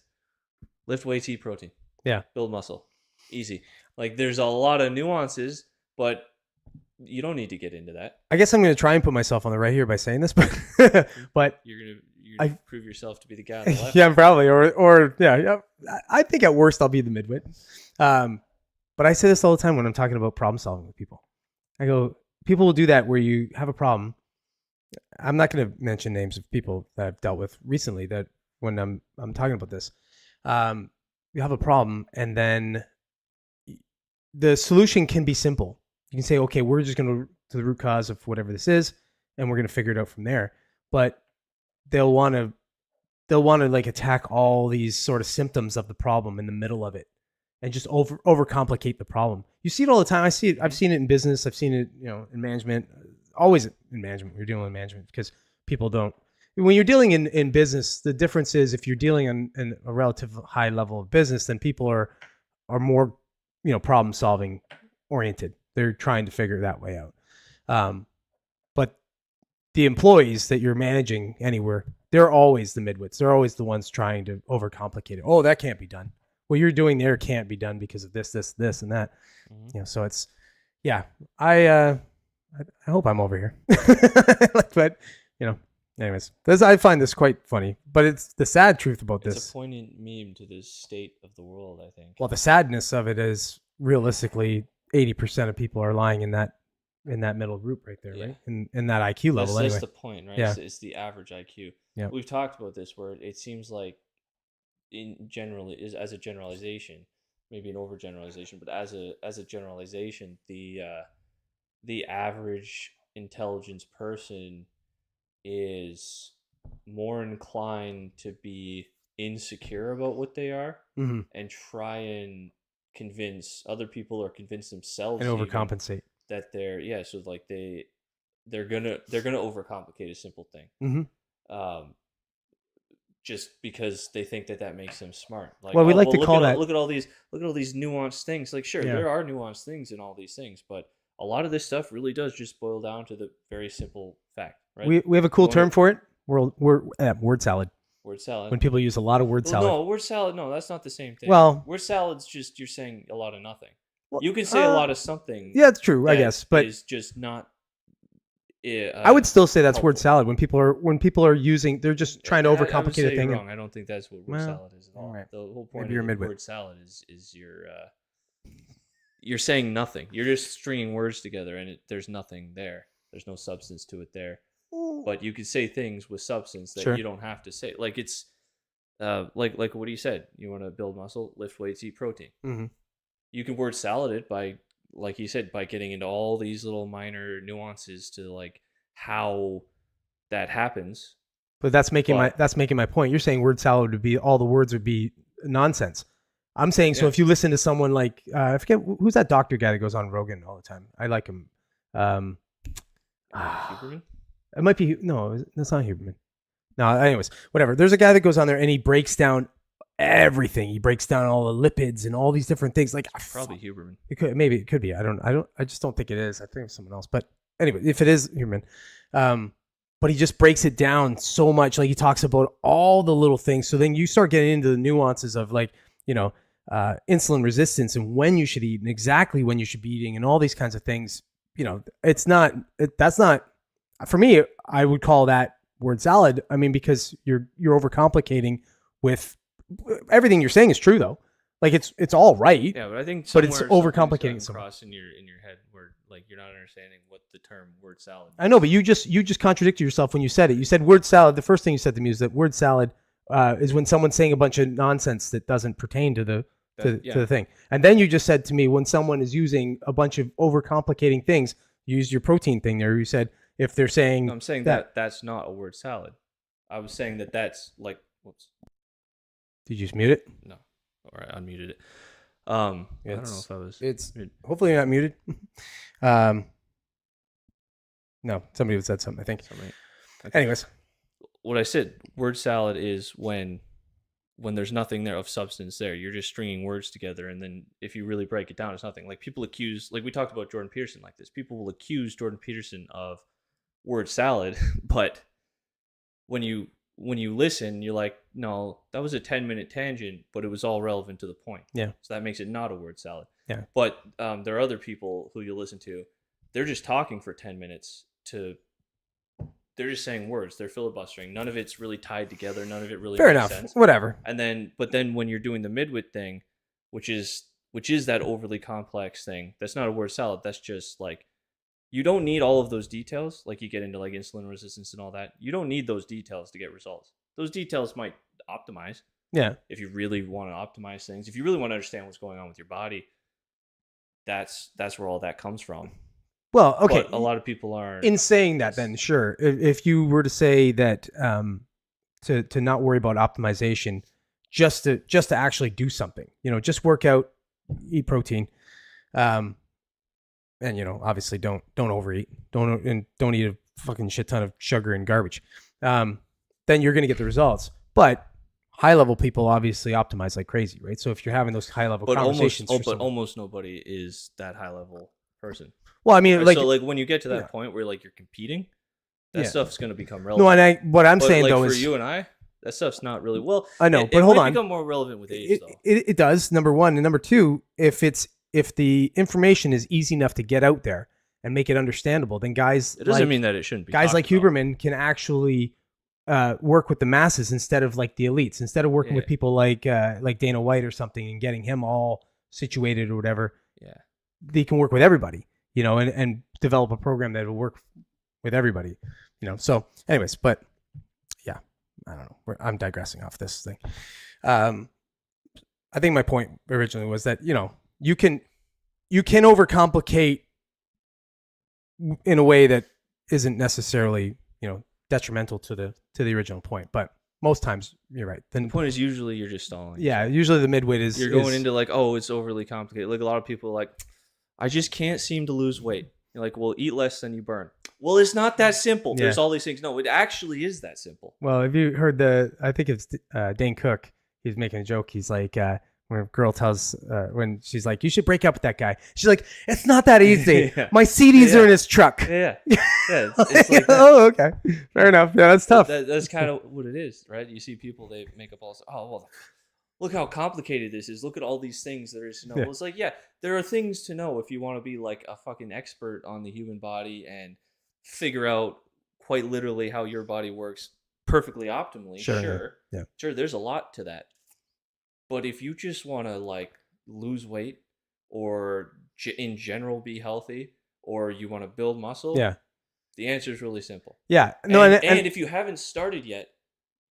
lift weights, eat protein.
Yeah.
Build muscle. Easy. Like there's a lot of nuances, but you don't need to get into that.
I guess I'm going to try and put myself on the right here by saying this, but
you're gonna prove yourself to be the guy on the left.
Yeah, probably, or yeah. I think at worst I'll be the midwit. But I say this all the time when I'm talking about problem solving with people. I go, people will do that where you have a problem. I'm not going to mention names of people that I've dealt with recently that when I'm talking about this, you have a problem and then the solution can be simple. You can say, okay, we're just going to the root cause of whatever this is, and we're going to figure it out from there. But they'll want to like attack all these sort of symptoms of the problem in the middle of it, and just overcomplicate the problem. You see it all the time. I've seen it in business. I've seen it, in management. Always in management. You're dealing with management because people don't. When you're dealing in business, the difference is if you're dealing in a relative high level of business, then people are more, problem solving oriented. They're trying to figure that way out. But the employees that you're managing anywhere, they're always the midwits. They're always the ones trying to overcomplicate it. Oh, that can't be done. What you're doing there can't be done because of this, and that.
Mm-hmm.
So it's, yeah. I hope I'm over here. But anyways, I find this quite funny. But it's the sad truth about this.
It's a poignant meme to the state of the world, I think.
Well, the sadness of it is realistically 80% of people are lying in that middle group right there, right? In that IQ level,
that's
anyway.
the point, right?
Yeah.
It's the average IQ.
Yeah.
We've talked about this where it seems like, in general, is as a generalization, maybe an overgeneralization, but as a generalization, the average intelligence person is more inclined to be insecure about what they are and try and convince other people or convince themselves
and overcompensate
that so like they're gonna overcomplicate a simple thing just because they think that makes them smart. Like,
well, we like to call that.
Look at all these nuanced things. Like, sure, there are nuanced things in all these things, but a lot of this stuff really does just boil down to the very simple fact, right?
We have a cool term for it. Word salad.
Word salad.
When people use a lot of word salad.
No, word salad. No, that's not the same thing.
Well,
word salad's just you're saying a lot of nothing. Well, you can say a lot of something.
Yeah, it's true, I guess, but
it's just not.
I would still say that's helpful. Word salad when people are using. They're just trying to overcomplicate a thing.
Wrong. I don't think that's what word salad is at all.
Right.
The whole point of word salad is you're saying nothing. You're just stringing words together, and there's nothing there. There's no substance to it there. But you can say things with substance that you don't have to say. Like it's like what he said. You want to build muscle, lift weights, eat protein.
Mm-hmm.
You can word salad it by, like he said, by getting into all these little minor nuances to like how that happens.
But that's making my point. You're saying word salad would be all the words would be nonsense. I'm saying, so if you listen to someone like, I forget, who's that doctor guy that goes on Rogan all the time? I like him.
Huberman?
It might be, no, that's not Huberman. No, anyways, whatever. There's a guy that goes on there and he breaks down everything. He breaks down all the lipids and all these different things. Like
probably Huberman.
Maybe it could be. I just don't think it is. I think it's someone else. But anyway, if it is Huberman, but he just breaks it down so much. Like he talks about all the little things. So then you start getting into the nuances of like, insulin resistance and when you should eat and exactly when you should be eating and all these kinds of things. That's not, for me, I would call that word salad. I mean, because you're overcomplicating with everything you're saying is true though. Like it's all right.
Yeah, but I think
it's overcomplicating it.
Across in your head where like you're not understanding what the term word salad means.
I know, but you just contradicted yourself when you said it. You said word salad. The first thing you said to me is that word salad is when someone's saying a bunch of nonsense that doesn't pertain to the thing. And then you just said to me when someone is using a bunch of overcomplicating things, you used your protein thing there. You said if they're saying,
no, I'm saying that's not a word salad. I was saying that's like, whoops.
Did you just mute it?
No. All right, unmuted it. I don't know if I was.
It's hopefully you're not muted. No, somebody said something. I think. Okay. Anyways,
what I said, word salad is when there's nothing there of substance there. You're just stringing words together, and then if you really break it down, it's nothing. Like people accuse, like we talked about Jordan Peterson like this. People will accuse Jordan Peterson of word salad, but when you listen, you're like, no, that was a 10-minute tangent, but it was all relevant to the point.
Yeah.
So that makes it not a word salad.
Yeah.
But there are other people who you listen to, they're just talking for 10 minutes they're just saying words. They're filibustering. None of it's really tied together. None of it really
fair
makes
enough.
sense.
Whatever.
But then when you're doing the midwit thing, which is that overly complex thing, that's not a word salad. That's just like, you don't need all of those details. Like you get into like insulin resistance and all that. You don't need those details to get results. Those details might optimize.
Yeah.
If you really want to optimize things, if you really want to understand what's going on with your body, that's where all that comes from.
Well, okay.
But a lot of people are
in saying that. Then sure, if you were to say that to not worry about optimization, just to actually do something, just work out, eat protein, and obviously don't overeat, don't eat a fucking shit ton of sugar and garbage, then you're going to get the results. But high level people obviously optimize like crazy, right? So if you're having those high level conversations,
almost nobody is that high level person.
Well, I mean,
so when you get to that point where like you're competing, that stuff's going to become relevant.
No, and what I'm saying
like,
though
for
is
you and I, that stuff's not really
I know, but
it
hold
might
on.
become more relevant with age, though.
It does. Number one, and number two, if the information is easy enough to get out there and make it understandable, then guys.
It doesn't mean that it shouldn't be.
Guys like Huberman can actually work with the masses instead of like the elites. Instead of working with people like Dana White or something and getting him all situated or whatever.
Yeah,
they can work with everybody. And develop a program that will work with everybody, So anyways, but yeah, I don't know. I'm digressing off this thing. I think my point originally was that, you can overcomplicate in a way that isn't necessarily, detrimental to the original point. But most times you're right.
The point is usually you're just stalling.
Yeah. Usually the midwit is
you're going into like, oh, it's overly complicated. Like a lot of people are like, I just can't seem to lose weight. You're like, well, eat less than you burn. Well, it's not that simple.
Yeah.
There's all these things. No, it actually is that simple.
Well, have you heard I think it's Dane Cook. He's making a joke. He's like, when a girl tells, when she's like, you should break up with that guy. She's like, it's not that easy. Yeah. My CDs are in his truck.
Yeah. It's like
oh, okay. Fair enough. Yeah, that's tough.
That's kind of what it is, right? You see people, they make up all, well, look how complicated this is. Look at all these things there is to know. Yeah. Well, it's like, yeah, there are things to know if you want to be like a fucking expert on the human body and figure out quite literally how your body works perfectly optimally. Sure.
Yeah.
Sure, there's a lot to that. But if you just want to like lose weight or in general be healthy or you want to build muscle, the answer is really simple.
Yeah.
No, and if you haven't started yet,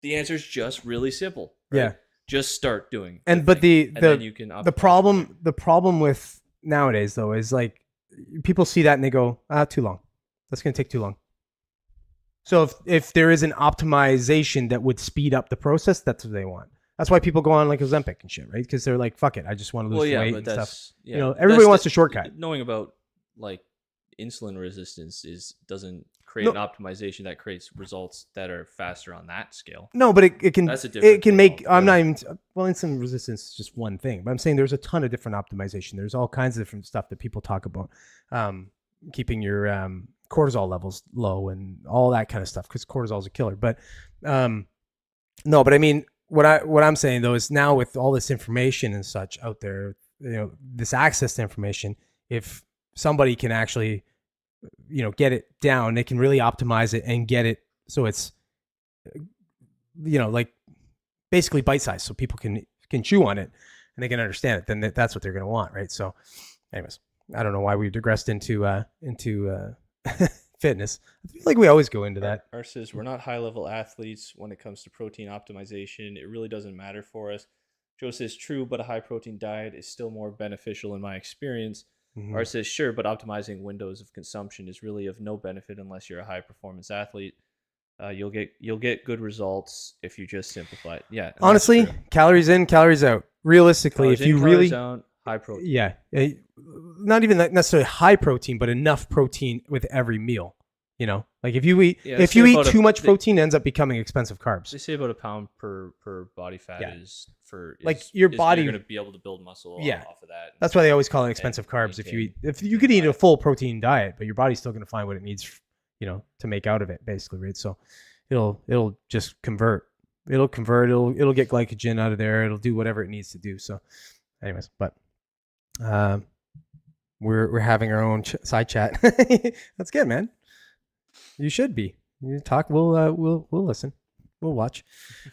the answer is just really simple. Right?
Yeah.
Just start doing.
And then you can the problem with nowadays though is like people see that and they go, too long. That's going to take too long. So if there is an optimization that would speed up the process, that's what they want. That's why people go on like Ozempic and shit, right? Because they're like, fuck it, I just want to lose weight and stuff.
Yeah,
you know, everybody wants a shortcut.
Knowing about like insulin resistance doesn't create an optimization that creates results that are faster on that scale.
No, but it can
That's a different
it can
thing
make
altogether.
I'm not even well, insulin resistance is just one thing, but I'm saying there's a ton of different optimization. There's all kinds of different stuff that people talk about, keeping your cortisol levels low and all that kind of stuff, because cortisol is a killer. But no, but I mean what I'm saying though is now with all this information and such out there, you know, this access to information, if somebody can actually, you know, get it down, they can really optimize it and get it so it's, you know, like basically bite size, so people can chew on it and they can understand it. Then that's what they're going to want, right? So, anyways, I don't know why we digressed into fitness. I feel like we always go into that.
Art says we're not high level athletes when it comes to protein optimization. It really doesn't matter for us. Joe says true, but a high protein diet is still more beneficial in my experience. Art says sure, but optimizing windows of consumption is really of no benefit unless you're a high performance athlete. You'll get good results if you just simplify it. Yeah.
Honestly, calories in, calories out. Realistically,
Calories
if
in,
you
calories
really
out, high protein.
Yeah, not even necessarily high protein, but enough protein with every meal. You know, like if you eat too much protein, it ends up becoming expensive carbs.
They say about a pound per body fat is
your body
you're going to be able to build muscle off of that.
That's why they always call it expensive carbs. If you could eat a full protein diet, but your body's still going to find what it needs, you know, to make out of it, basically, right? So it'll just convert. It'll get glycogen out of there. It'll do whatever it needs to do. So, anyways, but we're having our own side chat. That's good, man. You should be. You talk. We'll listen. We'll watch.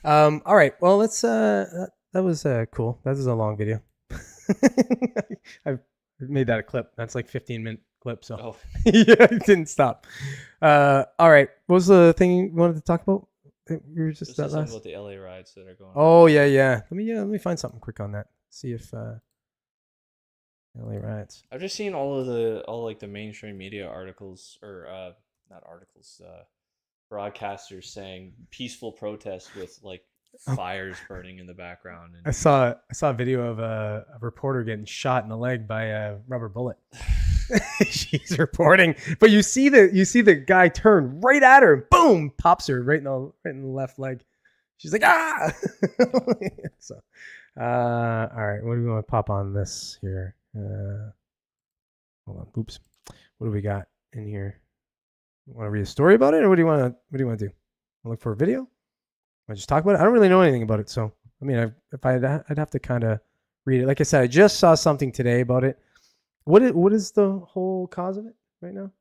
All right. Well, let's. That was cool. That was a long video. I've made that a clip. That's like 15-minute clip. So yeah, it didn't stop. All right. What was the thing you wanted to talk about? We were just that last.
About the LA riots that are going on.
Oh yeah. Let me find something quick on that. See if LA riots.
I've just seen all the mainstream media articles or not articles, broadcasters saying peaceful protest with like fires burning in the background. And
I saw a video of a reporter getting shot in the leg by a rubber bullet. She's reporting, but you see the guy turn right at her and boom, pops her right in the left leg. She's like, ah. So, all right, what do we want to pop on this here? Hold on. Oops. What do we got in here? Want to read a story about it, or what do you want to do? Look for a video? I just talk about it. I don't really know anything about it, so I mean, I'd have to kind of read it. Like I said, I just saw something today about it. What is the whole cause of it right now?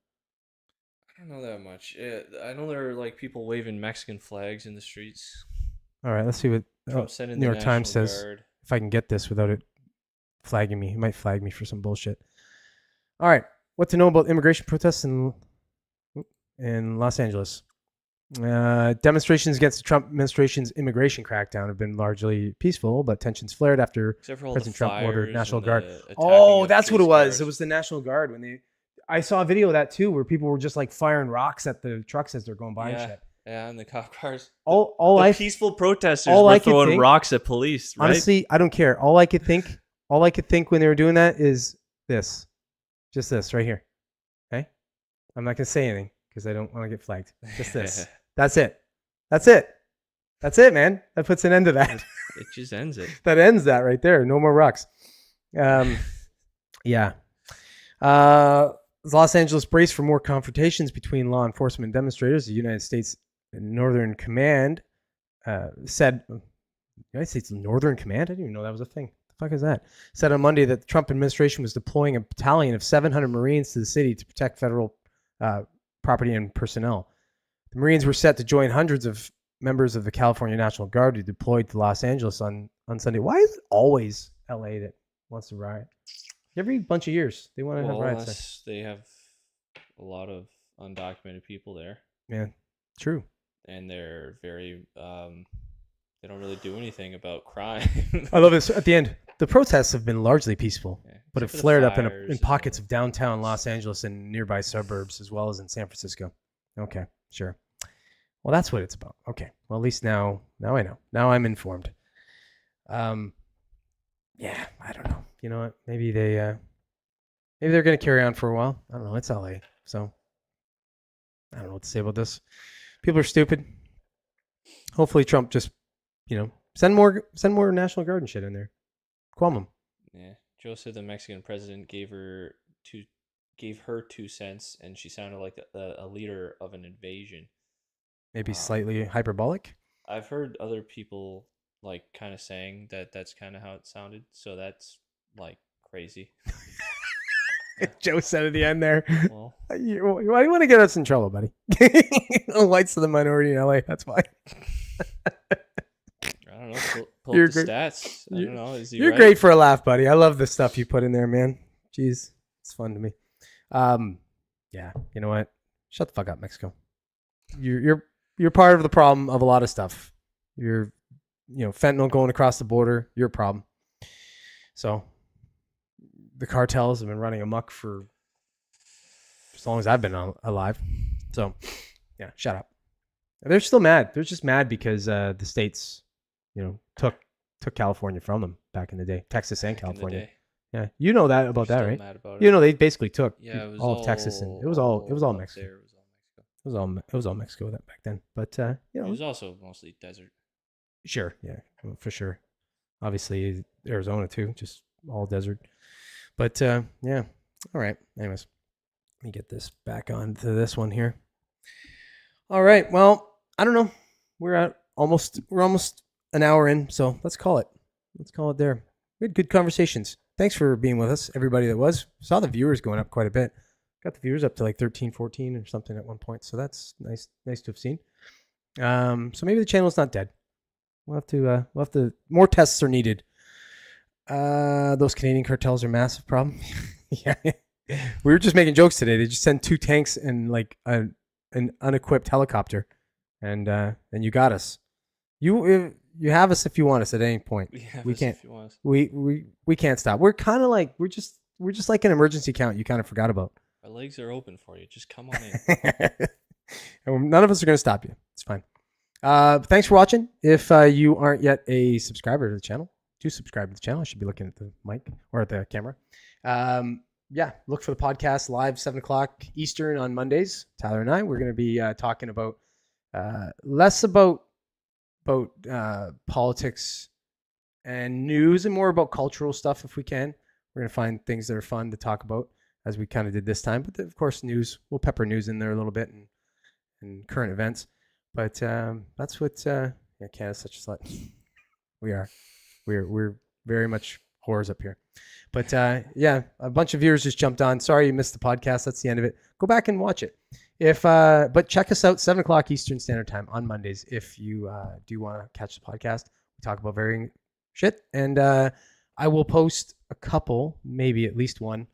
I don't know that much. I know there are like people waving Mexican flags in the streets.
All right, let's see what New York Times says. If I can get this without it flagging me, it might flag me for some bullshit. All right, what to know about immigration protests in Los Angeles? Demonstrations against the Trump administration's immigration crackdown have been largely peaceful, but tensions flared after President Trump ordered National Guard. Oh, that's what it was. It was the National Guard I saw a video of that too, where people were just like firing rocks at the trucks as they're going by and shit.
Yeah, and the cop cars.
Peaceful
protesters were throwing rocks at police. Right?
Honestly, I don't care. All I could think when they were doing that is this, just this right here. Okay, I'm not gonna say anything because I don't want to get flagged. Just this. That's it. That's it, man. That puts an end to that.
It just ends it.
That ends that right there. No more rocks. Yeah. Los Angeles braced for more confrontations between law enforcement and demonstrators. The United States Northern Command said... United States Northern Command? I didn't even know that was a thing. The fuck is that? Said on Monday that the Trump administration was deploying a battalion of 700 Marines to the city to protect federal property and personnel. The Marines were set to join hundreds of members of the California National Guard who deployed to Los Angeles on Sunday. Why is it always LA that wants to riot? Every bunch of years they want to have riots.
They have a lot of undocumented people there.
Yeah, true.
And they're very they don't really do anything about crime.
I love this. At the end, the protests have been largely peaceful, but it flared up in pockets of downtown Los Angeles and nearby suburbs, as well as in San Francisco. Okay, sure. Well, that's what it's about. Okay. Well, at least now I know. Now I'm informed. Yeah, I don't know. You know what? Maybe they're going to carry on for a while. I don't know. It's LA, so I don't know what to say about this. People are stupid. Hopefully, Trump just, send more National Guard and shit in there. Qualm them.
Yeah, Joe said the Mexican president gave her 2 cents, and she sounded like a leader of an invasion.
Maybe slightly hyperbolic.
I've heard other people like kind of saying that that's kind of how it sounded. So that's like crazy.
Joe said at the end there.
Well,
why do you want to get us in trouble, buddy? Whites of the minority in LA. That's why.
I don't know. Pull up the stats. I don't know. Is he
You're
right?
great for a laugh, buddy. I love the stuff you put in there, man. Jeez, it's fun to me. Yeah. You know what? Shut the fuck up, Mexico. You're part of the problem of a lot of stuff. You're, fentanyl going across the border. You're a problem. So the cartels have been running amok for as long as I've been alive. So yeah, shut up. They're still mad. They're just mad because the states, took California from them back in the day. Texas and California. Yeah, you know that about that, right?
Mad about
They basically took
all
of Texas, and it was all Mexico. It was all Mexico back then. But
it was also mostly desert.
Sure, yeah, for sure. Obviously Arizona too, just all desert. But yeah, all right. Anyways, let me get this back onto this one here. All right. Well, I don't know. We're almost an hour in, so let's call it. Let's call it there. We had good conversations. Thanks for being with us, everybody that was. Saw the viewers going up quite a bit. Got the viewers up to like 13, 14 or something at one point. So that's nice to have seen. So maybe the channel's not dead. We'll have to more tests are needed. Those Canadian cartels are a massive problem. Yeah. We were just making jokes today. They just sent 2 tanks and like an unequipped helicopter, and you got us. You have us if you want us at any point. We can't. We can't stop. We're kind of like we're just like an emergency count you kind of forgot about.
Our legs are open for you. Just come on in.
And none of us are going to stop you. It's fine. Thanks for watching. If you aren't yet a subscriber to the channel, do subscribe to the channel. I should be looking at the mic or at the camera. Yeah, look for the podcast live 7:00 Eastern on Mondays. Tyler and I, we're going to be talking about less about politics and news and more about cultural stuff if we can. We're going to find things that are fun to talk about as we kind of did this time. But of course, news, we'll pepper news in there a little bit and current events. But that's what Canada's such a slut. We are. We're very much whores up here. But yeah, a bunch of viewers just jumped on. Sorry you missed the podcast. That's the end of it. Go back and watch it. But check us out 7:00 Eastern Standard Time on Mondays if you do want to catch the podcast. We talk about varying shit, and I will post a couple, maybe at least one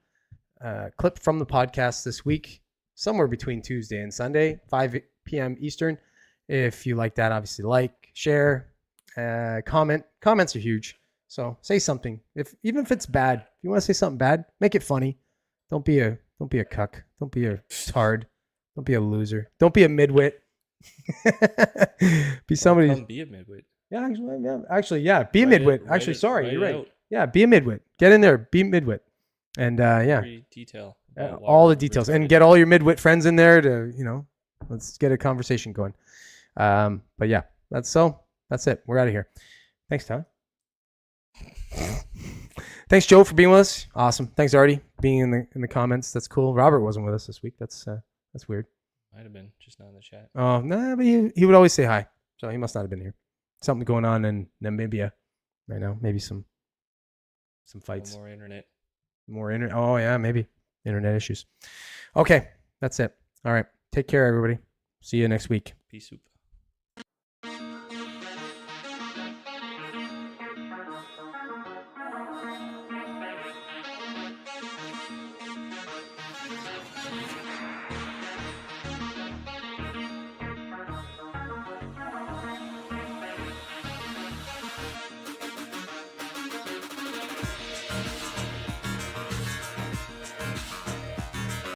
clip from the podcast this week, somewhere between Tuesday and Sunday, 5 p.m. Eastern. If you like that, obviously like, share, comment. Comments are huge. So say something. Even if it's bad, if you want to say something bad, make it funny. Don't be a cuck. Don't be a tard. Don't be a loser. Don't be a midwit. Be somebody.
Be a midwit.
Yeah, actually, yeah. Be a midwit. Actually, sorry, you're right. Yeah, be a midwit. Get in there. Be a midwit. And yeah,
every detail.
All the details, and get all your midwit friends in there to let's get a conversation going. But yeah, that's it. We're out of here. Thanks, Tyler. Thanks, Joe, for being with us. Awesome. Thanks, Artie, being in the comments. That's cool. Robert wasn't with us this week. That's weird.
Might have been just not in the chat.
Oh no, but he would always say hi, so he must not have been here. Something going on in Namibia right now. Maybe some fights.
More internet.
Oh yeah, maybe internet issues. Okay, that's it. All right. Take care, everybody. See you next week.
Peace soup.